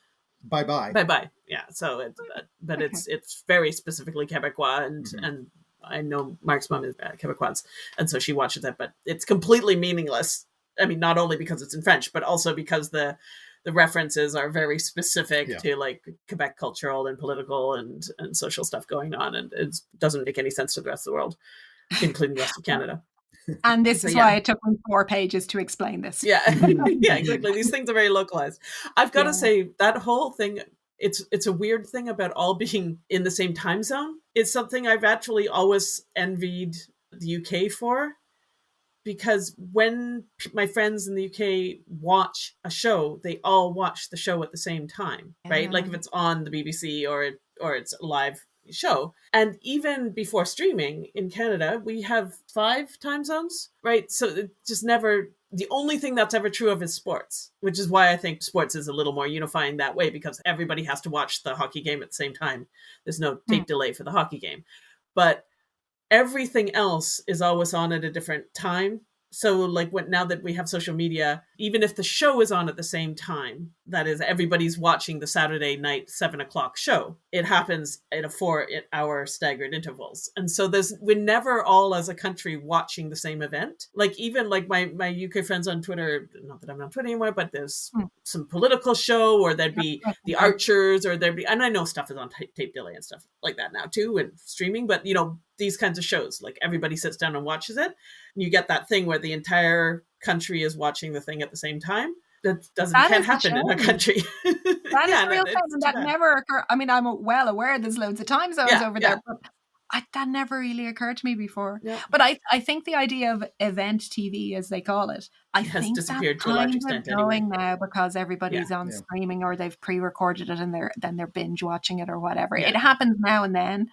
Yeah. So it's very specifically Quebecois and I know Mark's mom is Quebecois, and so she watches it, but it's completely meaningless. I mean, not only because it's in French, but also because the references are very specific to like Quebec cultural and political and social stuff going on, and it doesn't make any sense to the rest of the world, including the rest of Canada. And this is why it took me 4 pages to explain this. Yeah, yeah, exactly. These things are very localized. I've got to say that whole thing, it's a weird thing about all being in the same time zone. It's something I've actually always envied the UK for, because when my friends in the UK watch a show, they all watch the show at the same time, right? Like if it's on the BBC or it's a live show. And even before streaming in Canada, we have 5 time zones, right? So it just never, the only thing that's ever true of is sports, which is why I think sports is a little more unifying that way, because everybody has to watch the hockey game at the same time. There's no tape delay for the hockey game. But everything else is always on at a different time. So like now that we have social media, even if the show is on at the same time, that is everybody's watching the Saturday night 7:00 show, it happens at a 4-hour staggered intervals. And so we're never all as a country watching the same event. Like even like my UK friends on Twitter, not that I'm on Twitter anymore, but there's some political show, or there'd be the Archers, or there'd be, and I know stuff is on tape delay and stuff like that now too, and streaming, but you know, these kinds of shows, like everybody sits down and watches it. And you get that thing where the entire country is watching the thing at the same time. That can't happen in a country. That is a real thing, and that never occurred. I mean, I'm well aware there's loads of time zones over there, but that never really occurred to me before. Yeah. But I think the idea of event TV, as they call it, has disappeared to a large extent going now, because everybody's on streaming, or they've pre-recorded it and they're binge watching it or whatever. It happens now and then.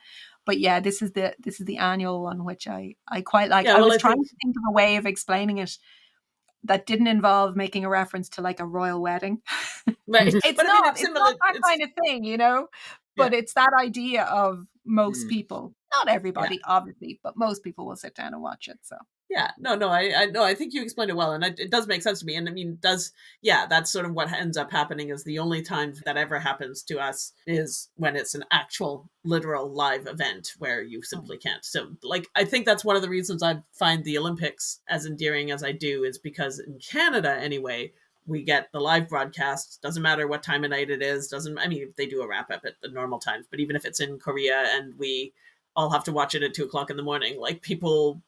But yeah, this is the annual one, which I quite like. I was trying to think of a way of explaining it that didn't involve making a reference to like a royal wedding. Right. It's not that kind of thing, you know, but it's that idea of most people, not everybody, obviously, but most people will sit down and watch it. So. Yeah, I think you explained it well, and it does make sense to me. And I mean, that's sort of what ends up happening, is the only time that ever happens to us is when it's an actual literal live event where you simply can't. So like, I think that's one of the reasons I find the Olympics as endearing as I do, is because in Canada anyway, we get the live broadcast. Doesn't matter what time of night it is. I mean, they do a wrap up at the normal times, but even if it's in Korea and we all have to watch it at 2:00 in the morning, like people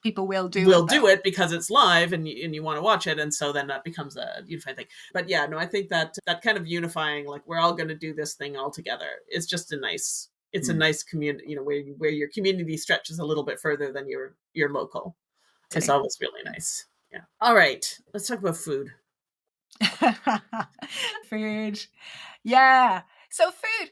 will do it because it's live and you want to watch it. And so then that becomes a unifying thing. But yeah, no, I think that kind of unifying, like we're all going to do this thing all together, is just a nice community, you know, where your community stretches a little bit further than your local. It's always really nice. Yeah. All right. Let's talk about food. Food. Yeah. So food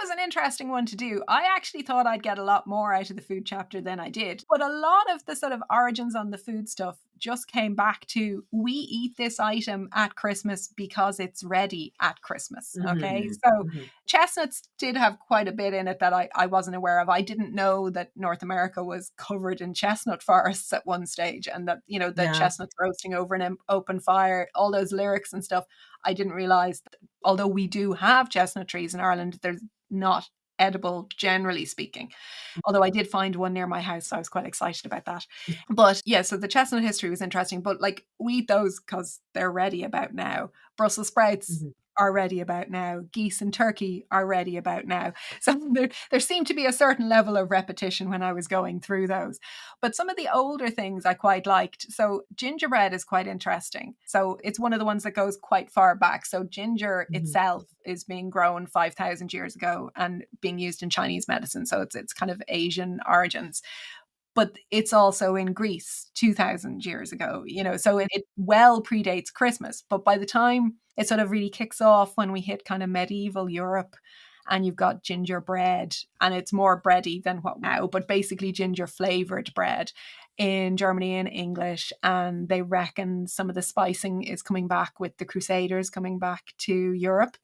was an interesting one to do. I actually thought I'd get a lot more out of the food chapter than I did. But a lot of the sort of origins on the food stuff just came back to, we eat this item at Christmas because it's ready at Christmas. Okay. So chestnuts did have quite a bit in it that I wasn't aware of. I didn't know that North America was covered in chestnut forests at one stage, and that, you know, the chestnuts roasting over an open fire, all those lyrics and stuff. I didn't realize that although we do have chestnut trees in Ireland, they're not edible, generally speaking. Although I did find one near my house, so I was quite excited about that. But yeah, so the chestnut history was interesting. But like, we eat those because they're ready about now. Brussels sprouts are ready about now. Geese and turkey are ready about now. So there seemed to be a certain level of repetition when I was going through those. But some of the older things I quite liked. So gingerbread is quite interesting. So it's one of the ones that goes quite far back. So ginger itself is being grown 5,000 years ago and being used in Chinese medicine. So it's kind of Asian origins. But it's also in Greece 2,000 years ago, so it well predates Christmas. But by the time it sort of really kicks off when we hit kind of medieval Europe, and you've got gingerbread, and it's more bready than what now, but basically ginger flavored bread in Germany and English. And they reckon some of the spicing is coming back with the Crusaders coming back to Europe.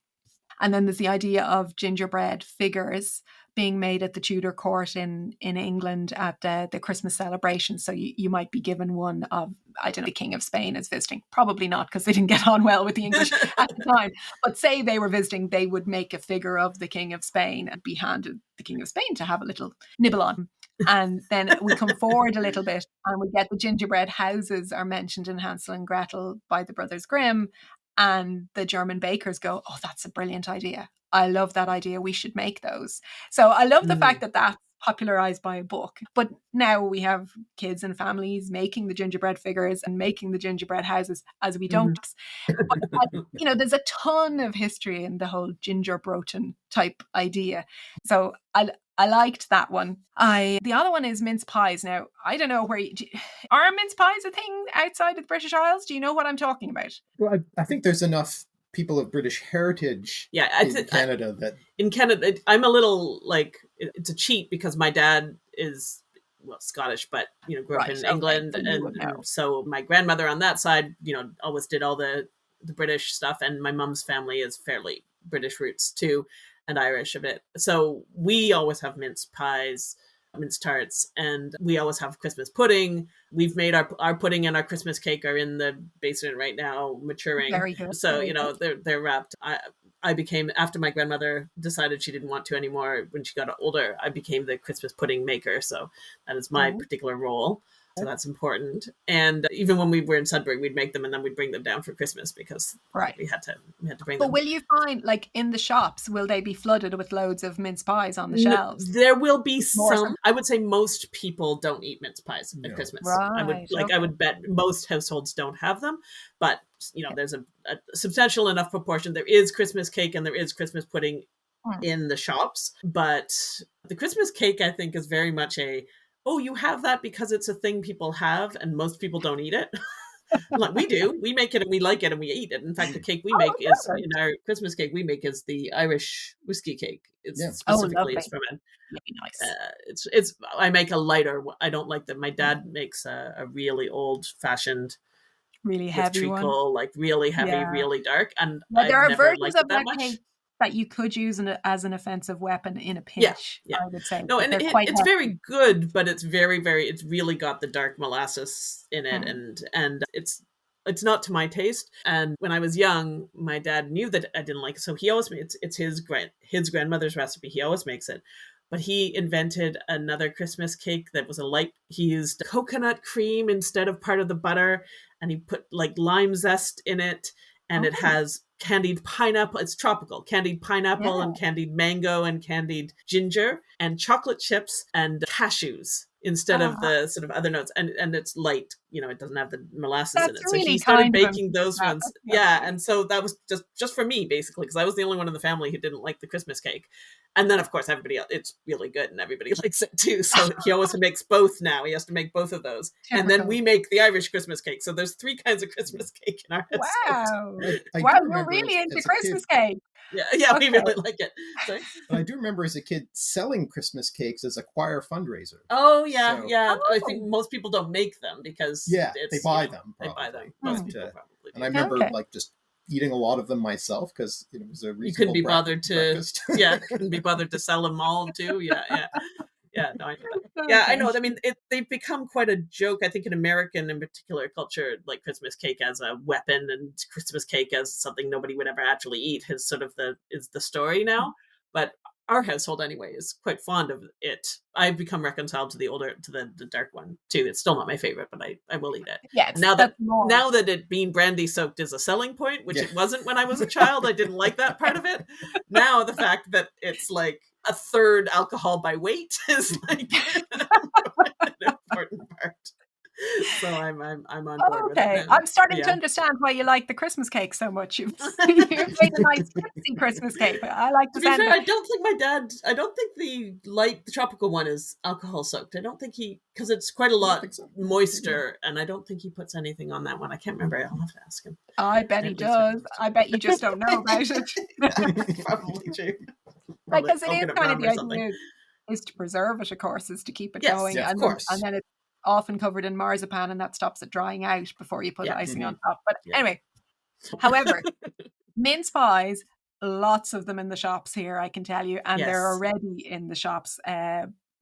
And then there's the idea of gingerbread figures being made at the Tudor court in England at the Christmas celebration. So you might be given one of, I don't know, the King of Spain is visiting. Probably not, because they didn't get on well with the English at the time. But say they were visiting, they would make a figure of the King of Spain and be handed the King of Spain to have a little nibble on. And then we come forward a little bit and we get the gingerbread houses are mentioned in Hansel and Gretel by the Brothers Grimm. And the German bakers go, oh, that's a brilliant idea. I love that idea. We should make those. So I love the fact that that's popularized by a book. But now we have kids and families making the gingerbread figures and making the gingerbread houses as we don't. But, there's a ton of history in the whole gingerbroten type idea. So I liked that one. The other one is mince pies. Now, I don't know are mince pies a thing outside of the British Isles? Do you know what I'm talking about? Well, I think there's enough people of British heritage in Canada that... In Canada, I'm a little it's a cheat because my dad is, Scottish, but, grew up in England. And so my grandmother on that side, always did all the British stuff. And my mom's family is fairly British roots too, and Irish a bit. So we always have mince pies, mince tarts, and we always have Christmas pudding. We've made our pudding and our Christmas cake are in the basement right now, maturing. Very good. So, they're wrapped. I became, after my grandmother decided she didn't want to anymore when she got older, I became the Christmas pudding maker. So that is my particular role. So that's important. And even when we were in Sudbury, we'd make them and then we'd bring them down for Christmas because we had to bring them. But will you find, in the shops, will they be flooded with loads of mince pies on the shelves? There will be some. I would say most people don't eat mince pies at Christmas. Right. I would bet most households don't have them. But, there's a substantial enough proportion. There is Christmas cake and there is Christmas pudding in the shops. But the Christmas cake, I think, is very much you have that because it's a thing people have and most people don't eat it. We do. We make it and we like it and we eat it. In fact, the cake we make is, in our Christmas cake we make is the Irish whiskey cake. It's specifically it's from it. Nice. It's I make a lighter. I don't like that. My dad makes a really old fashioned, really heavy treacle, one. Really heavy, really dark. And there are versions of that cake that you could use as an offensive weapon in a pinch, I would say. No, and it's very good, but it's very, very, it's really got the dark molasses in it. And it's not to my taste. And when I was young, my dad knew that I didn't like it. So he always it's his grandmother's recipe. He always makes it. But he invented another Christmas cake that was he used coconut cream instead of part of the butter. And he put lime zest in it. And it has candied pineapple. It's tropical. Candied pineapple and candied mango and candied ginger and chocolate chips and cashews instead of the sort of other notes. And it's light. It doesn't have the molasses in it. So he started baking those ones. Yeah. And so that was just for me, basically, because I was the only one in the family who didn't like the Christmas cake. And then, of course, everybody else, it's really good and everybody likes it too. So he always makes both now. He has to make both of those. And then we make the Irish Christmas cake. So there's 3 kinds of Christmas cake in our household. Wow. We're really into Christmas cake. Yeah, we really like it. Sorry? I do remember as a kid selling Christmas cakes as a choir fundraiser. Oh, yeah, yeah. I think most people don't make them because they buy them. They buy them. Most people probably do. And I remember just eating a lot of them myself because it was a reasonable You couldn't be bothered breakfast. couldn't be bothered to sell them all too. Yeah. No, I know that. Yeah, I know. I mean, they've become quite a joke. I think in American, in particular, culture, Christmas cake as a weapon and Christmas cake as something nobody would ever actually eat is the story now. But our household anyway is quite fond of it. I've become reconciled to the dark one too. It's still not my favorite, but I will eat it. Yeah, Now that's that more. it being brandy soaked is a selling point, which Yeah. it wasn't when I was a child. I didn't like that part of it. Now the fact that it's like a third alcohol by weight is like an important part. So I'm on board with it Okay, now. I'm starting to Yeah. understand why you like the Christmas cake so much. You've made a nice tipsy Christmas cake. I like the To be sound fair, of it. I don't think the tropical one is alcohol soaked. I don't think because it's quite a lot so. moister, and I don't think he puts anything on that one. I can't remember. I'll have to ask him. I bet he At least I does. I bet you just don't know about it. Probably true. Like, because it is Coconut kind of rum the or something. idea is to preserve it, of course, is to keep it Yes, going, yeah, of and course. then it's often covered in marzipan, and that stops it drying out before you put Yeah. icing on top. But Yeah. anyway, however, mince pies, lots of them in the shops here, I can tell you, and they're Yes. already in the shops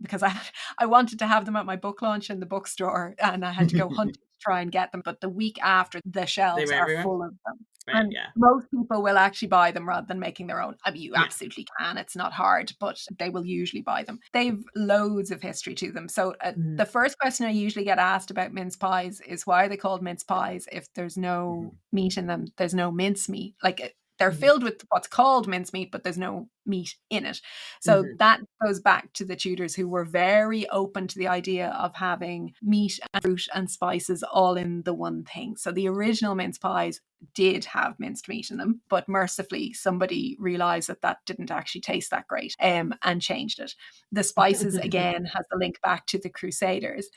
because I wanted to have them at my book launch in the bookstore, and I had to go hunting to try and get them. But the week after, the shelves were are everywhere? full of them. Right. And Yeah. most people will actually buy them rather than making their own. I mean, you Yeah. absolutely can. It's not hard, but they will usually buy them. They've loads of history to them. So the first question I usually get asked about mince pies is, why are they called mince pies if there's no meat in them? There's no mince meat. Like, they're filled with what's called mincemeat, but there's no meat in it. So that goes back to the Tudors, who were very open to the idea of having meat and fruit and spices all in the one thing. So the original mince pies did have minced meat in them, but mercifully somebody realized that that didn't actually taste that great and changed it. The spices, again, has the link back to the Crusaders.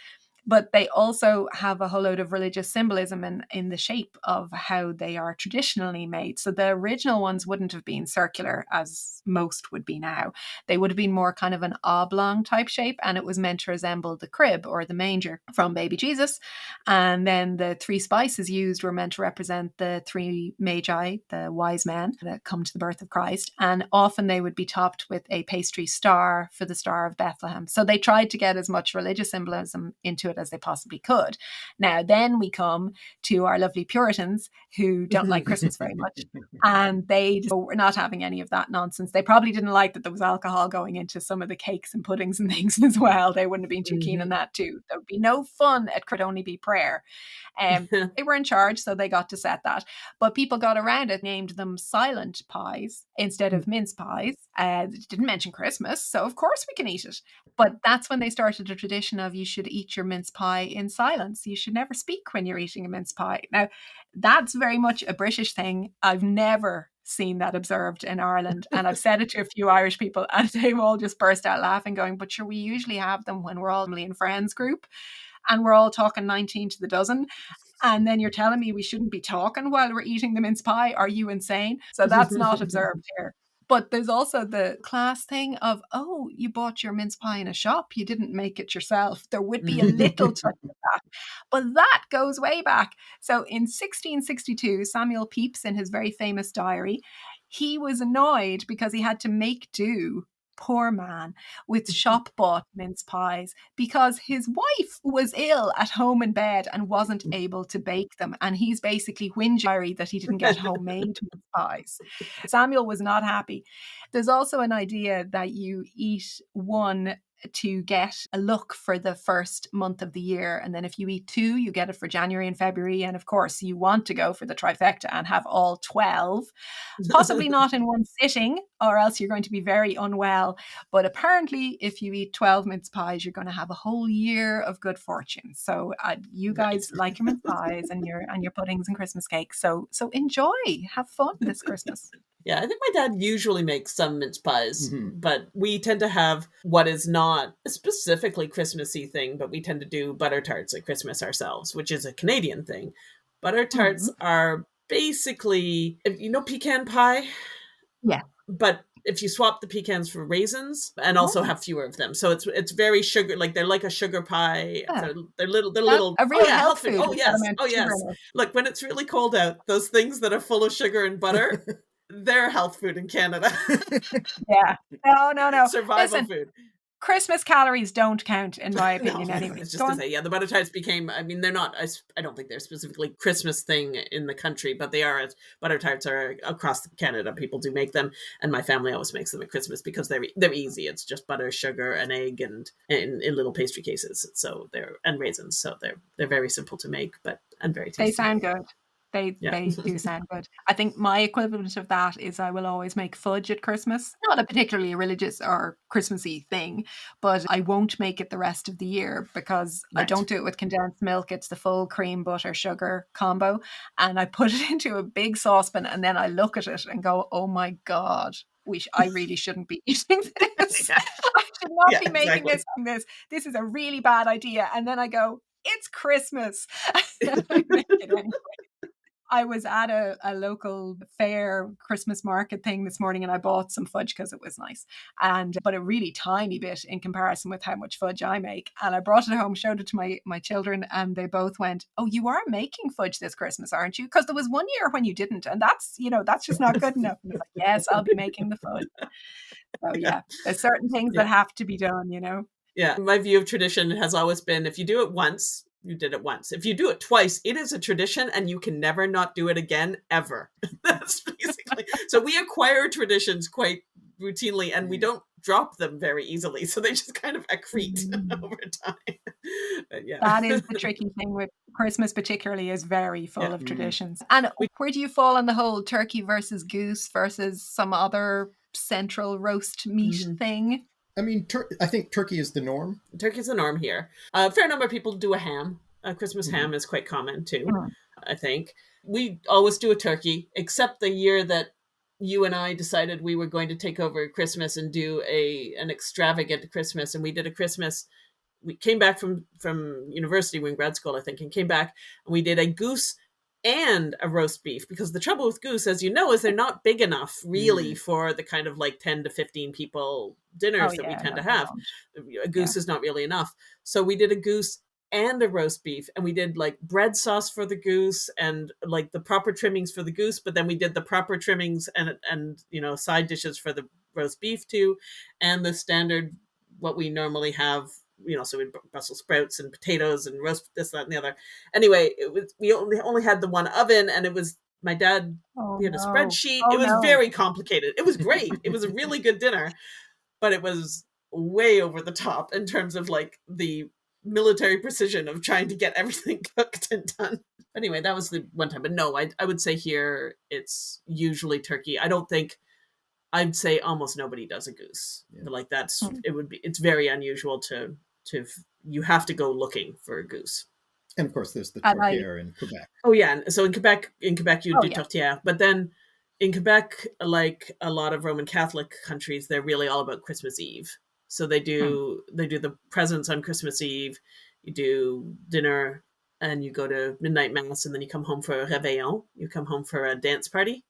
But they also have a whole load of religious symbolism in the shape of how they are traditionally made. So the original ones wouldn't have been circular as most would be now. They would have been more kind of an oblong type shape, and it was meant to resemble the crib or the manger from baby Jesus. And then the three spices used were meant to represent the three magi, the wise men that come to the birth of Christ. And often they would be topped with a pastry star for the Star of Bethlehem. So they tried to get as much religious symbolism into it as they possibly could. Now, then we come to our lovely Puritans who don't like Christmas very much, and they were not having any of that nonsense. They probably didn't like that there was alcohol going into some of the cakes and puddings and things as well. They wouldn't have been too keen on that too. There would be no fun. It could only be prayer. They were in charge, so they got to set that. But people got around it, named them silent pies instead of mince pies. Didn't mention Christmas, so of course we can eat it. But that's when they started a tradition of, you should eat your mince pie in silence. You should never speak when you're eating a mince pie. Now, that's very much a British thing. I've never seen that observed in Ireland. And I've said it to a few Irish people, and they've all just burst out laughing, going, but sure, we usually have them when we're all in friends group and we're all talking 19 to the dozen. And then you're telling me we shouldn't be talking while we're eating the mince pie? Are you insane? So that's not observed here. But there's also the class thing of, oh, you bought your mince pie in a shop. You didn't make it yourself. There would be a little touch of that. But that goes way back. So in 1662, Samuel Pepys, in his very famous diary, he was annoyed because he had to make do, poor man, with shop-bought mince pies because his wife was ill at home in bed and wasn't able to bake them. And he's basically whinging that he didn't get homemade mince pies. Samuel was not happy. There's also an idea that you eat one to get a look for the first month of the year. And then if you eat two, you get it for January and February. And of course, you want to go for the trifecta and have all 12, possibly not in one sitting, or else you're going to be very unwell. But apparently, if you eat 12 mince pies, you're going to have a whole year of good fortune. So you guys like your mince pies and your puddings and Christmas cakes. So enjoy, have fun this Christmas. Yeah, I think my dad usually makes some mince pies, but we tend to have what is not a specifically Christmassy thing, but we tend to do butter tarts at Christmas ourselves, which is a Canadian thing. Butter tarts are basically, you know, pecan pie? Yeah. But if you swap the pecans for raisins and also have fewer of them. So it's very sugar, like they're like a sugar pie. Yeah. They're little a real health food. Oh yes. Look, when it's really cold out, those things that are full of sugar and butter, they're health food in Canada. Yeah. No. Survival food. Christmas calories don't count, in my opinion, No, anyway. it's just to say, yeah, the butter tarts became, I mean, they're not, I don't think they're specifically Christmas thing in the country, but they are, butter tarts are across Canada. People do make them, and my family always makes them at Christmas because they're easy. It's just butter, sugar, an egg, and in little pastry cases. So and raisins. So they're very simple to make, and very tasty. They sound good. They do sound good. I think my equivalent of that is I will always make fudge at Christmas. Not a particularly religious or Christmassy thing, but I won't make it the rest of the year because I don't do it with condensed milk. It's the full cream, butter, sugar combo. And I put it into a big saucepan and then I look at it and go, oh my God, I really shouldn't be eating this. I should not be making this. This is a really bad idea. And then I go, it's Christmas. And I make it anyway. I was at a local fair Christmas market thing this morning and I bought some fudge because it was nice. But a really tiny bit in comparison with how much fudge I make. And I brought it home, showed it to my children, and they both went, oh, you are making fudge this Christmas, aren't you? Because there was one year when you didn't. And that's just not good enough. And I was like, yes, I'll be making the fudge. So yeah, there's certain things that have to be done, Yeah, my view of tradition has always been if you do it once, you did it once. If you do it twice, it is a tradition and you can never not do it again, ever. That's basically. So we acquire traditions quite routinely and we don't drop them very easily. So they just kind of accrete over time. But yeah. That is the tricky thing with Christmas particularly, is very full of traditions. And where do you fall on the whole turkey versus goose versus some other central roast meat thing? I mean, I think turkey is the norm. Turkey is the norm here. A fair number of people do a ham. A Christmas ham is quite common too, I think. We always do a turkey, except the year that you and I decided we were going to take over Christmas and do an extravagant Christmas. And we did a Christmas. We came back from university, we were in grad school, I think, and came back and we did a goose and a roast beef, because the trouble with goose, as you know, is they're not big enough really for the kind of like 10 to 15 people dinners that we tend to have. A goose is not really enough. So we did a goose and a roast beef, and we did like bread sauce for the goose and like the proper trimmings for the goose, but then we did the proper trimmings and side dishes for the roast beef too, and the standard what we normally have. So we Brussels sprouts and potatoes and roast this, that, and the other. Anyway, we only had the one oven, and it was my dad. We had a spreadsheet. It was very complicated. It was great. It was a really good dinner, but it was way over the top in terms of like the military precision of trying to get everything cooked and done. Anyway, that was the one time. But no, I would say here it's usually turkey. I'd say almost nobody does a goose. Yeah. Like it's very unusual to you have to go looking for a goose. And of course there's the tortilla in Quebec. Oh yeah. And so in Quebec you do tortilla, but then in Quebec, like a lot of Roman Catholic countries, they're really all about Christmas Eve. So they do the presents on Christmas Eve, you do dinner and you go to midnight mass, and then you come home for a réveillon, you come home for a dance party.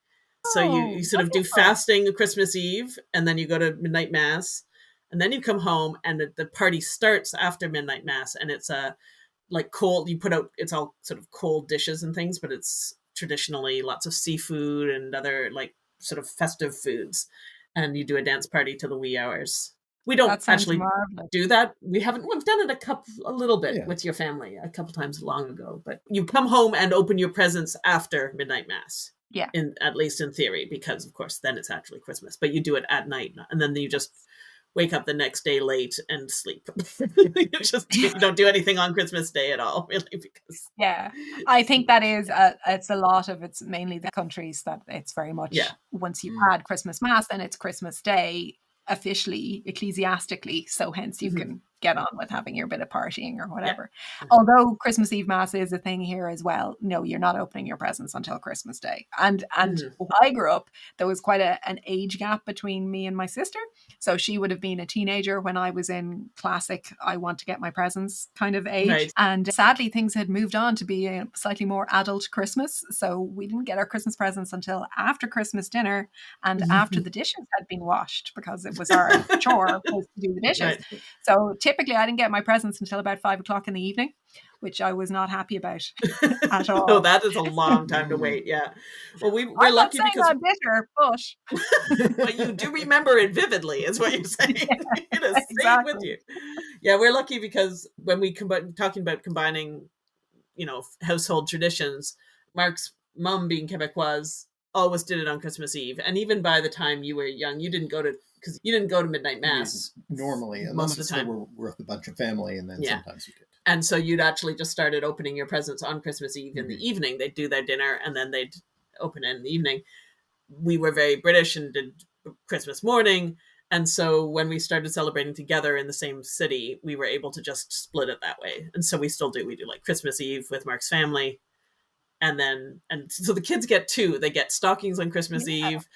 So you sort of do fasting Christmas Eve, and then you go to midnight mass, and then you come home, and the party starts after midnight mass, and it's like cold. You put out, it's all sort of cold dishes and things, but it's traditionally lots of seafood and other like sort of festive foods, and you do a dance party till the wee hours. We don't actually do that. We've done it a little bit with your family a couple times long ago, but you come home and open your presents after midnight mass. Yeah. At least in theory, because of course then it's actually Christmas, but you do it at night, and then you just wake up the next day late and sleep. You don't do anything on Christmas Day at all, really, because I think that is it's mainly the countries that it's very much once you've had Christmas Mass, then it's Christmas Day officially, ecclesiastically, so hence you can get on with having your bit of partying or whatever. Although Christmas Eve Mass is a thing here as well. No, you're not opening your presents until Christmas Day. And when I grew up, there was quite an age gap between me and my sister. So she would have been a teenager when I was in classic, I want to get my presents kind of age. Right. And sadly, things had moved on to be a slightly more adult Christmas. So we didn't get our Christmas presents until after Christmas dinner and after the dishes had been washed, because it was our chore was to do the dishes. Right. So typically typically I didn't get my presents until about 5 o'clock in the evening, which I was not happy about at No, all. that is a long time to wait. Yeah. Well, we're I'm not lucky saying because I'm bitter, but but you do remember it vividly, is what you're saying. It has stayed with exactly. you. Yeah, we're lucky because when we talking about combining, household traditions, Mark's mom being Quebecois always did it on Christmas Eve, and even by the time you were young, you didn't go to midnight mass Normally, most of the time. We're with a bunch of family, and then sometimes you did. And so you'd actually just started opening your presents on Christmas Eve in the evening. They'd do their dinner, and then they'd open it in the evening. We were very British and did Christmas morning. And so when we started celebrating together in the same city, we were able to just split it that way. And so we still do. We do like Christmas Eve with Mark's family. And so the kids get two. They get stockings on Christmas Eve,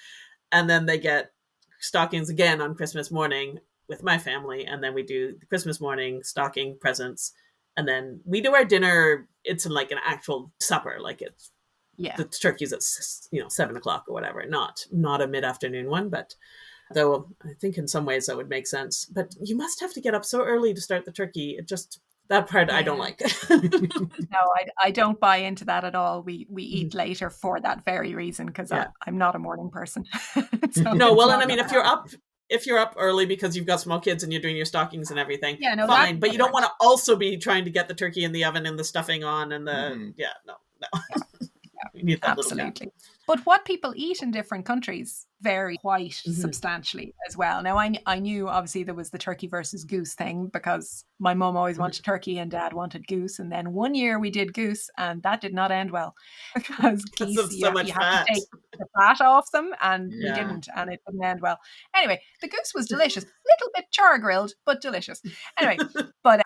and then they get stockings again on Christmas morning with my family. And then we do the Christmas morning stocking presents. And then we do our dinner. It's like an actual supper. Like it's, the turkey's at 7 o'clock or whatever, not a mid-afternoon one, but though I think in some ways that would make sense. But you must have to get up so early to start the turkey. That part I don't like. No, I don't buy into that at all. We eat later for that very reason, because I'm not a morning person. So no, well, and I mean, if you're up early because you've got small kids and you're doing your stockings and everything, fine. But you don't want to also be trying to get the turkey in the oven and the stuffing on and the no. You need that absolutely. But what people eat in different countries vary quite substantially as well. Now, I knew obviously there was the turkey versus goose thing, because my mum always wanted turkey and dad wanted goose. And then one year we did goose, and that did not end well, because geese, you have to take the fat off them, and we didn't, and it didn't end well. Anyway, the goose was delicious, little bit char grilled, but delicious. Anyway,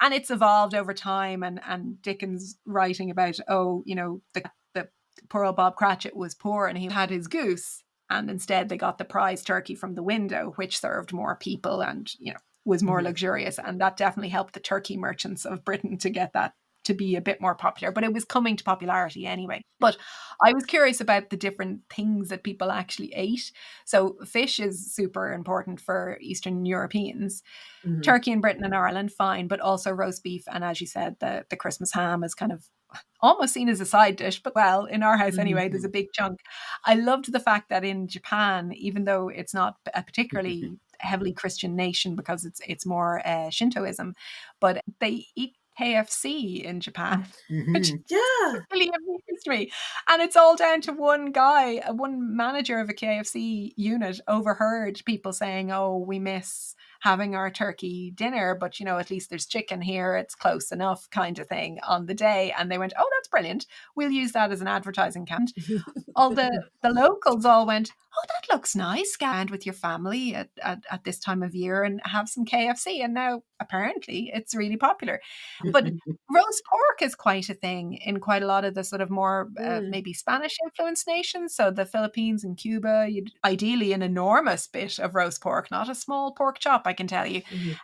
and it's evolved over time, and Dickens writing about, the poor old Bob Cratchit was poor and he had his goose, and instead they got the prize turkey from the window, which served more people and was more luxurious, and that definitely helped the turkey merchants of Britain to get that to be a bit more popular, but it was coming to popularity anyway. But I was curious about the different things that people actually ate. So fish is super important for Eastern Europeans. Turkey in Britain and Ireland, fine, but also roast beef, and as you said, the Christmas ham is kind of almost seen as a side dish, but well, in our house anyway, there's a big chunk. I loved the fact that in Japan, even though it's not a particularly heavily Christian nation, because it's more Shintoism, but they eat KFC in Japan, which really amused me. And it's all down to one manager of a KFC unit overheard people saying, "Oh, we miss having our turkey dinner, but at least there's chicken here, it's close enough," kind of thing on the day. And they went, "Oh, that's brilliant. We'll use that as an advertising campaign." All the locals all went, "Oh, that looks nice. Go around with your family at this time of year and have some KFC." And now apparently it's really popular. But roast pork is quite a thing in quite a lot of the sort of more maybe Spanish influenced nations. So the Philippines and Cuba, you'd ideally an enormous bit of roast pork, not a small pork chop, I can tell you.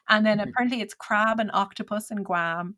And then apparently it's crab and octopus in Guam.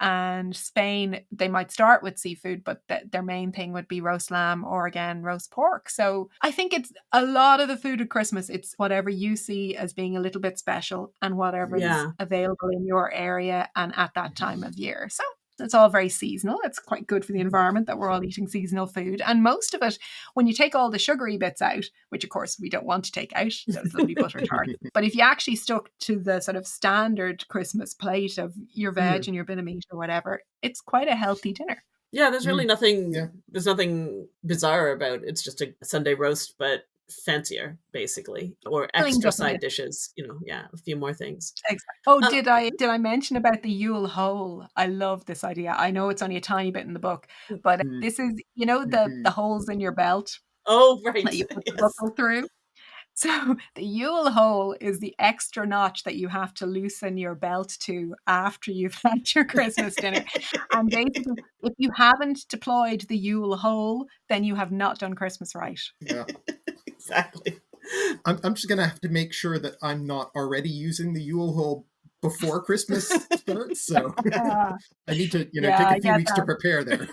And Spain, they might start with seafood, but their main thing would be roast lamb or, again, roast pork. So I think it's a lot of the food at Christmas. It's whatever you see as being a little bit special and whatever is available in your area and at that time of year. So it's all very seasonal. It's quite good for the environment that we're all eating seasonal food. And most of it, when you take all the sugary bits out, which of course we don't want to take out, those lovely buttered tarts. But if you actually stuck to the sort of standard Christmas plate of your veg and your bit of meat or whatever, it's quite a healthy dinner. Yeah, there's really nothing, there's nothing bizarre about it. It's just a Sunday roast, but fancier, basically, or extra side dishes, a few more things. Exactly. Oh, did I mention about the Yule hole? I love this idea. I know it's only a tiny bit in the book, but this is, the holes in your belt. Oh, right. That you put the buckle through. So the Yule hole is the extra notch that you have to loosen your belt to after you've had your Christmas dinner. And basically, if you haven't deployed the Yule hole, then you have not done Christmas right. Yeah. Exactly. I'm just going to have to make sure that I'm not already using the Yule hole before Christmas starts. So I need to, take a few weeks to prepare there.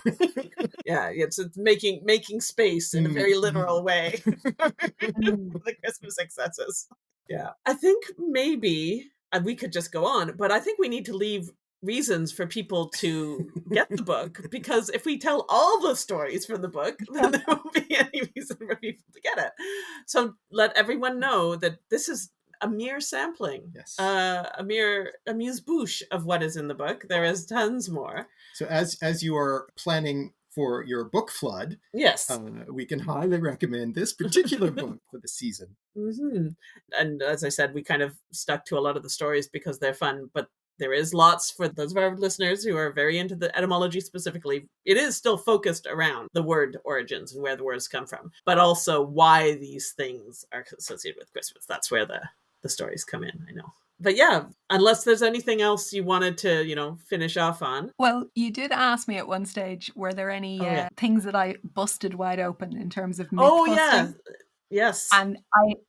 It's making space in a very literal way for the Christmas excesses. Yeah. I think maybe and we could just go on, but I think we need to leave reasons for people to get the book, because if we tell all the stories from the book, then there won't be any reason for people to get it. So let everyone know that this is a mere sampling, Yes. a mere amuse-bouche of what is in the book. There is tons more. So as you are planning for your book flood, yes, we can highly recommend this particular book for the season. Mm-hmm. And as I said, we kind of stuck to a lot of the stories because they're fun, but there is lots for those of our listeners who are very into the etymology specifically. It is still focused around the word origins and where the words come from, but also why these things are associated with Christmas. That's where the stories come in, I know. But yeah, unless there's anything else you wanted to, finish off on. Well, you did ask me at one stage, were there any things that I busted wide open in terms of myth busting? Yeah. Yes. And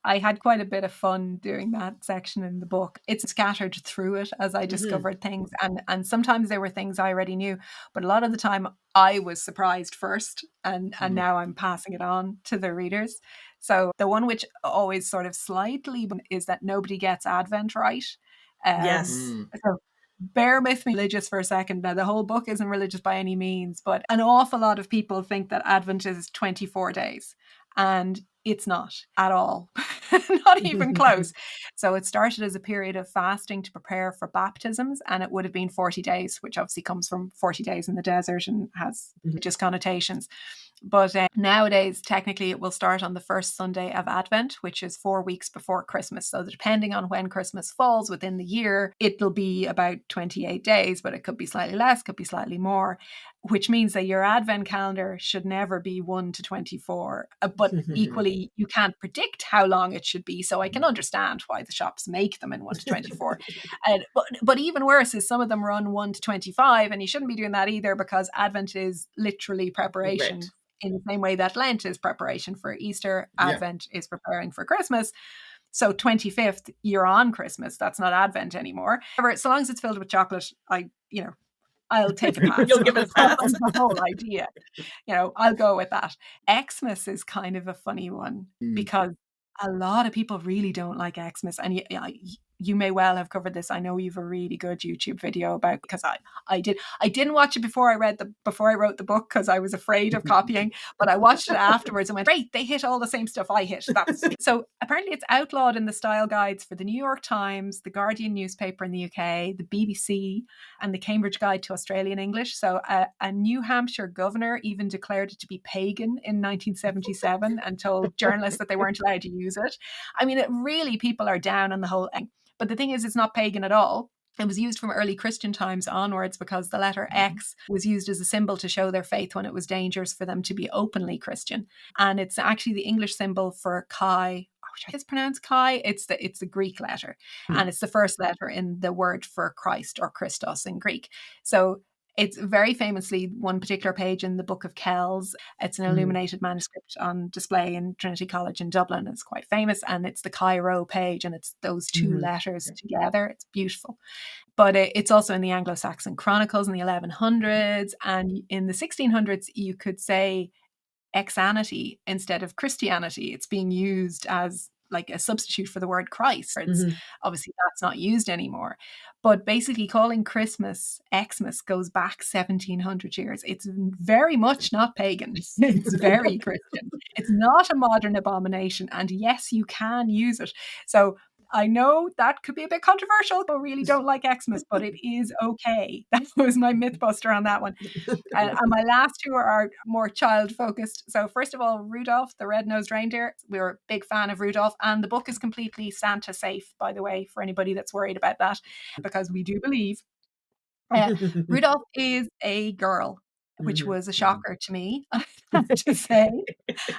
I had quite a bit of fun doing that section in the book. It's scattered through it as I discovered things. And sometimes there were things I already knew, but a lot of the time I was surprised first, and now I'm passing it on to the readers. So the one which always sort of slightly is that nobody gets Advent right. Yes. So bear with me religious for a second. Now, the whole book isn't religious by any means, but an awful lot of people think that Advent is 24 days. And it's not at all, not even close. So it started as a period of fasting to prepare for baptisms, and it would have been 40 days, which obviously comes from 40 days in the desert and has religious connotations. But nowadays, technically, it will start on the first Sunday of Advent, which is 4 weeks before Christmas. So depending on when Christmas falls within the year, it'll be about 28 days, but it could be slightly less, could be slightly more, which means that your Advent calendar should never be 1 to 24. But equally, you can't predict how long it should be. So I can understand why the shops make them in 1 to 24. But even worse is some of them run 1 to 25, and you shouldn't be doing that either, because Advent is literally preparation. Right. In the same way that Lent is preparation for Easter, Advent is preparing for Christmas. So 25th, you're on Christmas. That's not Advent anymore. However, so long as it's filled with chocolate, I'll take a pass. You'll give it a pass. That's the whole idea. I'll go with that. Xmas is kind of a funny one because a lot of people really don't like Xmas. And you may well have covered this. I know you've a really good YouTube video about, because I didn't watch it before I wrote the book because I was afraid of copying, but I watched it afterwards and went, great, they hit all the same stuff I hit. So apparently it's outlawed in the style guides for the New York Times, the Guardian newspaper in the UK, the BBC, and the Cambridge Guide to Australian English. So a New Hampshire governor even declared it to be pagan in 1977 and told journalists that they weren't allowed to use it. I mean, people are down on the whole thing. But the thing is, it's not pagan at all. It was used from early Christian times onwards because the letter X was used as a symbol to show their faith when it was dangerous for them to be openly Christian. And it's actually the English symbol for Chi, which is pronounced Chi. It's the Greek letter. And it's the first letter in the word for Christ, or Christos in Greek. So it's very famously one particular page in the Book of Kells. It's an illuminated manuscript on display in Trinity College in Dublin. It's quite famous, and it's the Chi-Rho page, and it's those two letters together. It's beautiful. But it's also in the Anglo-Saxon Chronicles in the 1100s, and in the 1600s, you could say Xanity instead of Christianity. It's being used as like a substitute for the word Christ. Obviously that's not used anymore. But basically calling Christmas Xmas goes back 1700 years. It's very much not pagan. It's very Christian. It's not a modern abomination. And yes, you can use it. So I know that could be a bit controversial. I really don't like Xmas, but it is okay. That was my mythbuster on that one. And my last two are more child-focused. So first of all, Rudolph, the red-nosed reindeer. We're a big fan of Rudolph. And the book is completely Santa safe, by the way, for anybody that's worried about that, because we do believe Rudolph is a girl, which was a shocker to me, I have to say.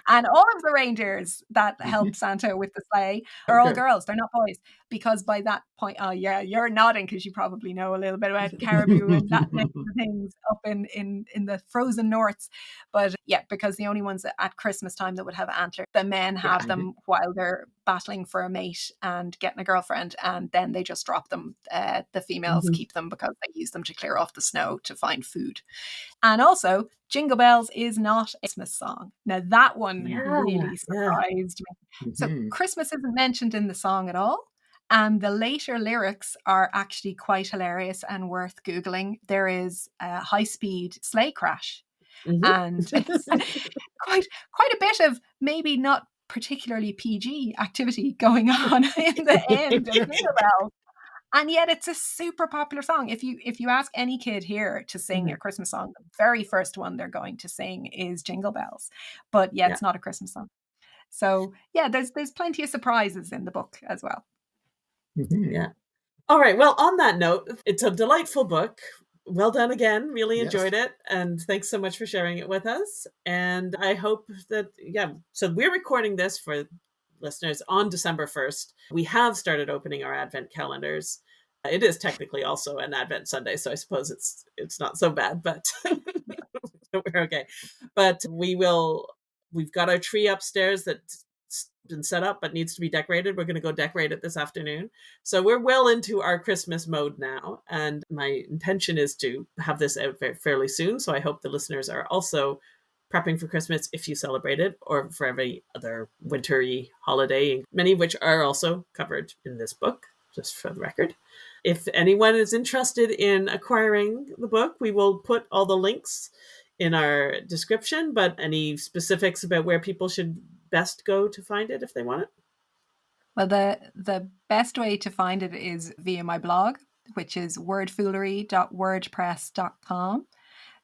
And all of the reindeers that help Santa with the sleigh are all girls. They're not boys. Because by that point, you're nodding because you probably know a little bit about caribou and that type of things up in the frozen norths. But yeah, because the only ones at Christmas time that would have antlers, the men have them while they're battling for a mate and getting a girlfriend, and then they just drop them. The females keep them because they use them to clear off the snow to find food. And also, Jingle Bells is not a Christmas song. Now that one really surprised me. So Christmas isn't mentioned in the song at all. And the later lyrics are actually quite hilarious and worth Googling. There is a high-speed sleigh crash. Mhm. And it's quite a bit of maybe not particularly PG activity going on in the end of Jingle Bells. And yet it's a super popular song. If you ask any kid here to sing a Christmas song, the very first one they're going to sing is Jingle Bells. But yeah, it's not a Christmas song. So yeah, there's plenty of surprises in the book as well. Yeah. All right. Well, on that note, it's a delightful book. Well done again. Really enjoyed it. And thanks so much for sharing it with us. And I hope that, so we're recording this for listeners on December 1st. We have started opening our Advent calendars. It is technically also an Advent Sunday, so I suppose it's not so bad, but we're okay. But we've got our tree upstairs that's been set up but needs to be decorated. We're going to go decorate it this afternoon. So we're well into our Christmas mode now. And my intention is to have this out fairly soon. So I hope the listeners are also prepping for Christmas if you celebrate it, or for every other wintry holiday, many of which are also covered in this book, just for the record. If anyone is interested in acquiring the book, we will put all the links in our description, but any specifics about where people should best go to find it if they want it? Well, the best way to find it is via my blog, which is wordfoolery.wordpress.com.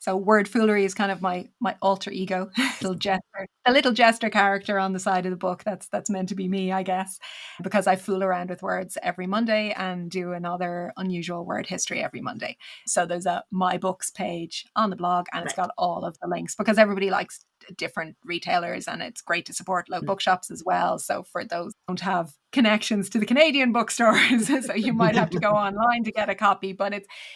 So Wordfoolery is kind of my alter ego, the little jester character on the side of the book. That's meant to be me, I guess, because I fool around with words every Monday and do another unusual word history every Monday. So there's a My Books page on the blog, and it's got all of the links because everybody likes different retailers, and it's great to support local bookshops as well. So for those who don't have connections to the Canadian bookstores, so you might have to go online to get a copy, but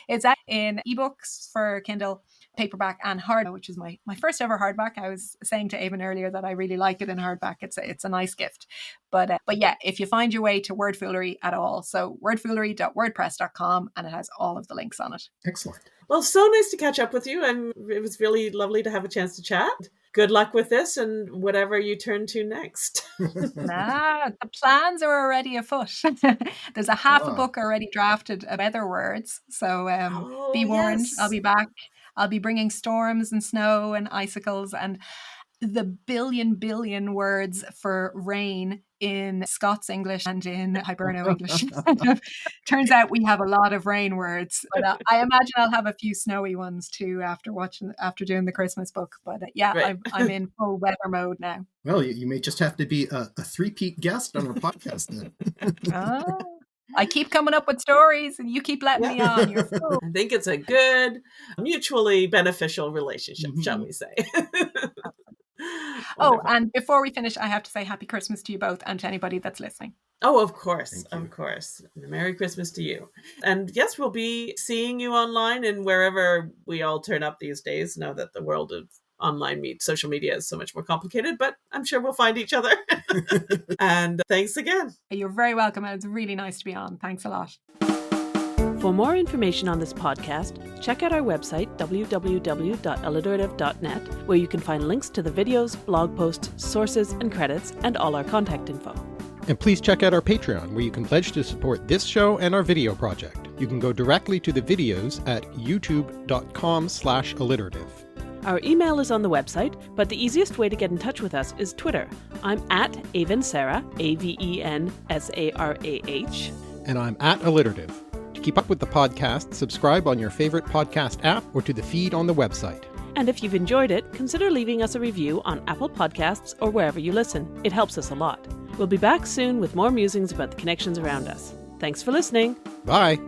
it's in ebooks for Kindle, paperback, and hardback, which is my first ever hardback. I was saying to Avon earlier that I really like it in hardback. It's a nice gift. But yeah, if you find your way to Wordfoolery at all, so wordfoolery.wordpress.com, and it has all of the links on it. Excellent. Well, so nice to catch up with you, and it was really lovely to have a chance to chat. Good luck with this and whatever you turn to next. The plans are already afoot. There's a half a book already drafted of other words. So be warned, yes. I'll be back. I'll be bringing storms and snow and icicles and the billion words for rain in Scots English and in Hiberno English. Turns out we have a lot of rain words, but I imagine I'll have a few snowy ones too after doing the Christmas book. But right. I'm in full weather mode now. Well, you may just have to be a three-peat guest on our podcast then. I keep coming up with stories and you keep letting me on. You're full. I think it's a good, mutually beneficial relationship, shall we say. And before we finish, I have to say Happy Christmas to you both and to anybody that's listening. Oh, of course. Of course. Merry Christmas to you. And yes, we'll be seeing you online and wherever we all turn up these days, now that the world of online social media is so much more complicated, but I'm sure we'll find each other. And thanks again. You're very welcome. It's really nice to be on. Thanks a lot. For more information on this podcast, check out our website, www.alliterative.net, where you can find links to the videos, blog posts, sources, and credits, and all our contact info. And please check out our Patreon, where you can pledge to support this show and our video project. You can go directly to the videos at youtube.com/alliterative. Our email is on the website, but the easiest way to get in touch with us is Twitter. I'm at Avensarah, AVENSARAH. And I'm at Alliterative. To keep up with the podcast, subscribe on your favorite podcast app or to the feed on the website. And if you've enjoyed it, consider leaving us a review on Apple Podcasts or wherever you listen. It helps us a lot. We'll be back soon with more musings about the connections around us. Thanks for listening. Bye.